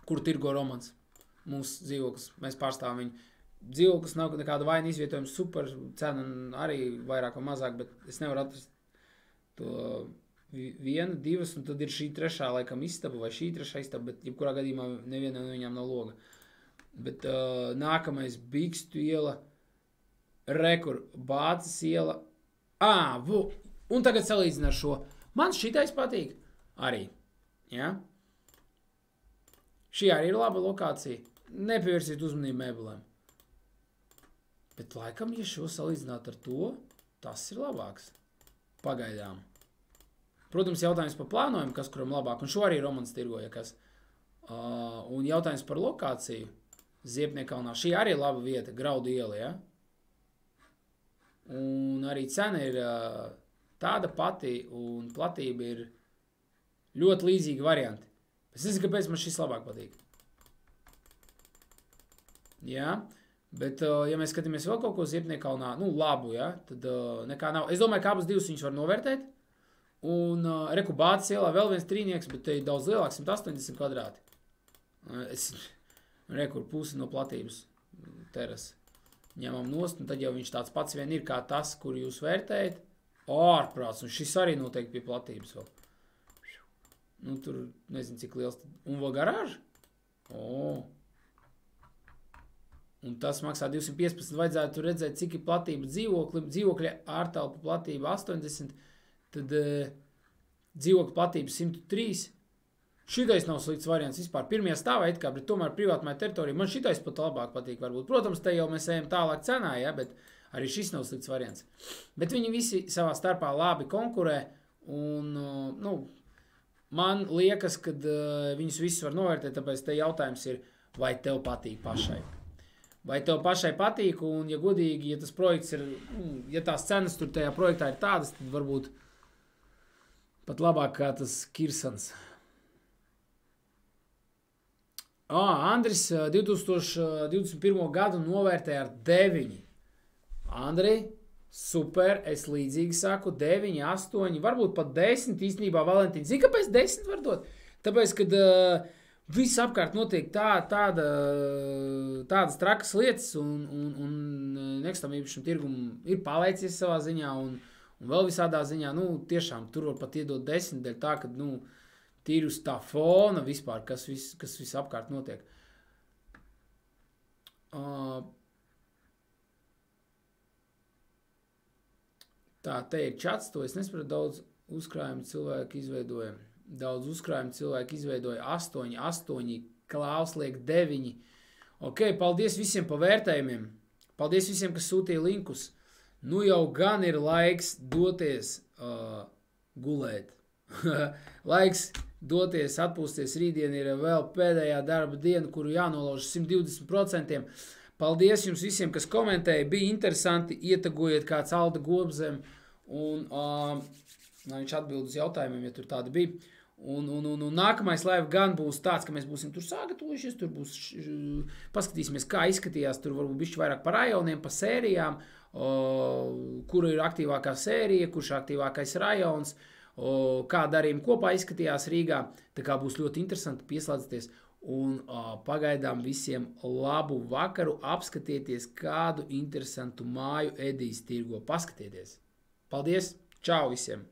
Kur tirgo Romans. Mūsu dzīvoklis. Mēs pārstāvam viņu. Dzīvoklis nav nekāda vaina izvietojuma, super cena arī vairāk vai mazāk, bet es nevaru atrast to 1, 2, un tad ir šī trešā laikam istaba vai šī trešā istaba, bet jebkurā gadījumā neviena no viņām nav loga. Bet nākamais Bikstu iela, rekur Bācis iela. Un tagad salīdzinu ar šo. Man šitais patīk arī. Ja? Šī arī ir laba lokācija. Nepievērsiet uzmanību mēbelēm. Bet laikam, ja šo salīdzināt ar to, tas ir labāks. Pagaidām. Protams, jautājums par plānojumu, kas kuram labāk, un šo arī Romans tirgoja, kas. Un jautājums par lokāciju Ziepniekalnā. Šī arī ir laba vieta, Graudu iela, ja? un arī cena ir tāda pati, un platība ir ļoti līdzīga varianti. Es nezinu, kāpēc man šis labāk patīk. Jā, bet, ja mēs skatāmies vēl kaut ko Ziepniekalnā, labu, ja, tad nekā nav. Es domāju, ka abas divas viņus var novērtēt. Un reku Bācis ielā vēl viens trīnieks, bet te ir daudz lielāks, 180 kvadrāti. Reku pusi no platības terasa ņemam nost, un tad jau viņš tāds pats vien ir kā tas, kur jūs vērtējat. Ārprāts, un šis arī noteikti pie platības vēl. Tur nezinu, cik liels. Un vēl garāža? Un tas maksā 215, vajadzētu redzēt, cik ir platība dzīvokļa ārtelpa platība 80, tad dzīvokļa platība 103. Šitais nav slikts variants vispār. Pirmajā stāvā it kā, bet tomēr privātmāja teritorija. Man šitais pat labāk patīk varbūt. Protams, te jau mēs ejam tālāk cenā, ja, bet arī šis nav slikts variants. Bet viņi visi savā starpā labi konkurē, un, man liekas, ka viņus visus var novērtēt, tāpēc te jautājums ir, vai tev patīk pašai. Vai tev pašai patīk, un, ja godīgi, ja tas projekts ir, ja tās cenas tur tajā projektā ir tādas, tad varbūt pat labāk kā tas Kirsans. Andris 2021. gadu novērtēja ar 9. Andri, super, es līdzīgi saku, 9, 8, varbūt pat 10 īstenībā Valentīns. Zini, kāpēc 10 var dot? Tāpēc, kad viss apkārt notiek tādas trakas lietas, un nekustamīpašuma tirgumu ir paveicies savā ziņā, un vēl visādā ziņā, tiešām tur var pat iedot 10, dēļ tā, ka, tīri uz tā fona vispār, kas viss apkārt notiek. Tā, te ir čats, to es nesapratu, daudz uzkrājumu cilvēku izveidoja. 8, Klaus liek 9. Ok, paldies visiem par vērtējumiem. Paldies visiem, kas sūtīja linkus. Jau gan ir laiks doties gulēt. Laiks doties, atpūsties. Rītdien ir vēl pēdējā darba diena, kuru jānolauž 120%. Paldies jums visiem, kas komentēja. Bija interesanti. Ietagojiet kāds Alda Gobzem. Un viņš atbild uz jautājumiem, ja tur tādi bija. Un nākamais live gan būs tāds, ka mēs būsim tur sagatavojušies. Tur būs, paskatīsimies, kā izskatījās. Tur varbūt bišķi vairāk par rajoniem, par sērijām. Kura ir aktīvākā sērija, kurš ir aktīvākais rajons. Kā darījumi kopā izskatījās Rīgā. Tā kā būs ļoti interesanti, pieslēdzieties. Un pagaidām visiem labu vakaru. Apskatieties, kādu interesantu māju Edijs tirgo. Paskatieties. Paldies. Čau visiem.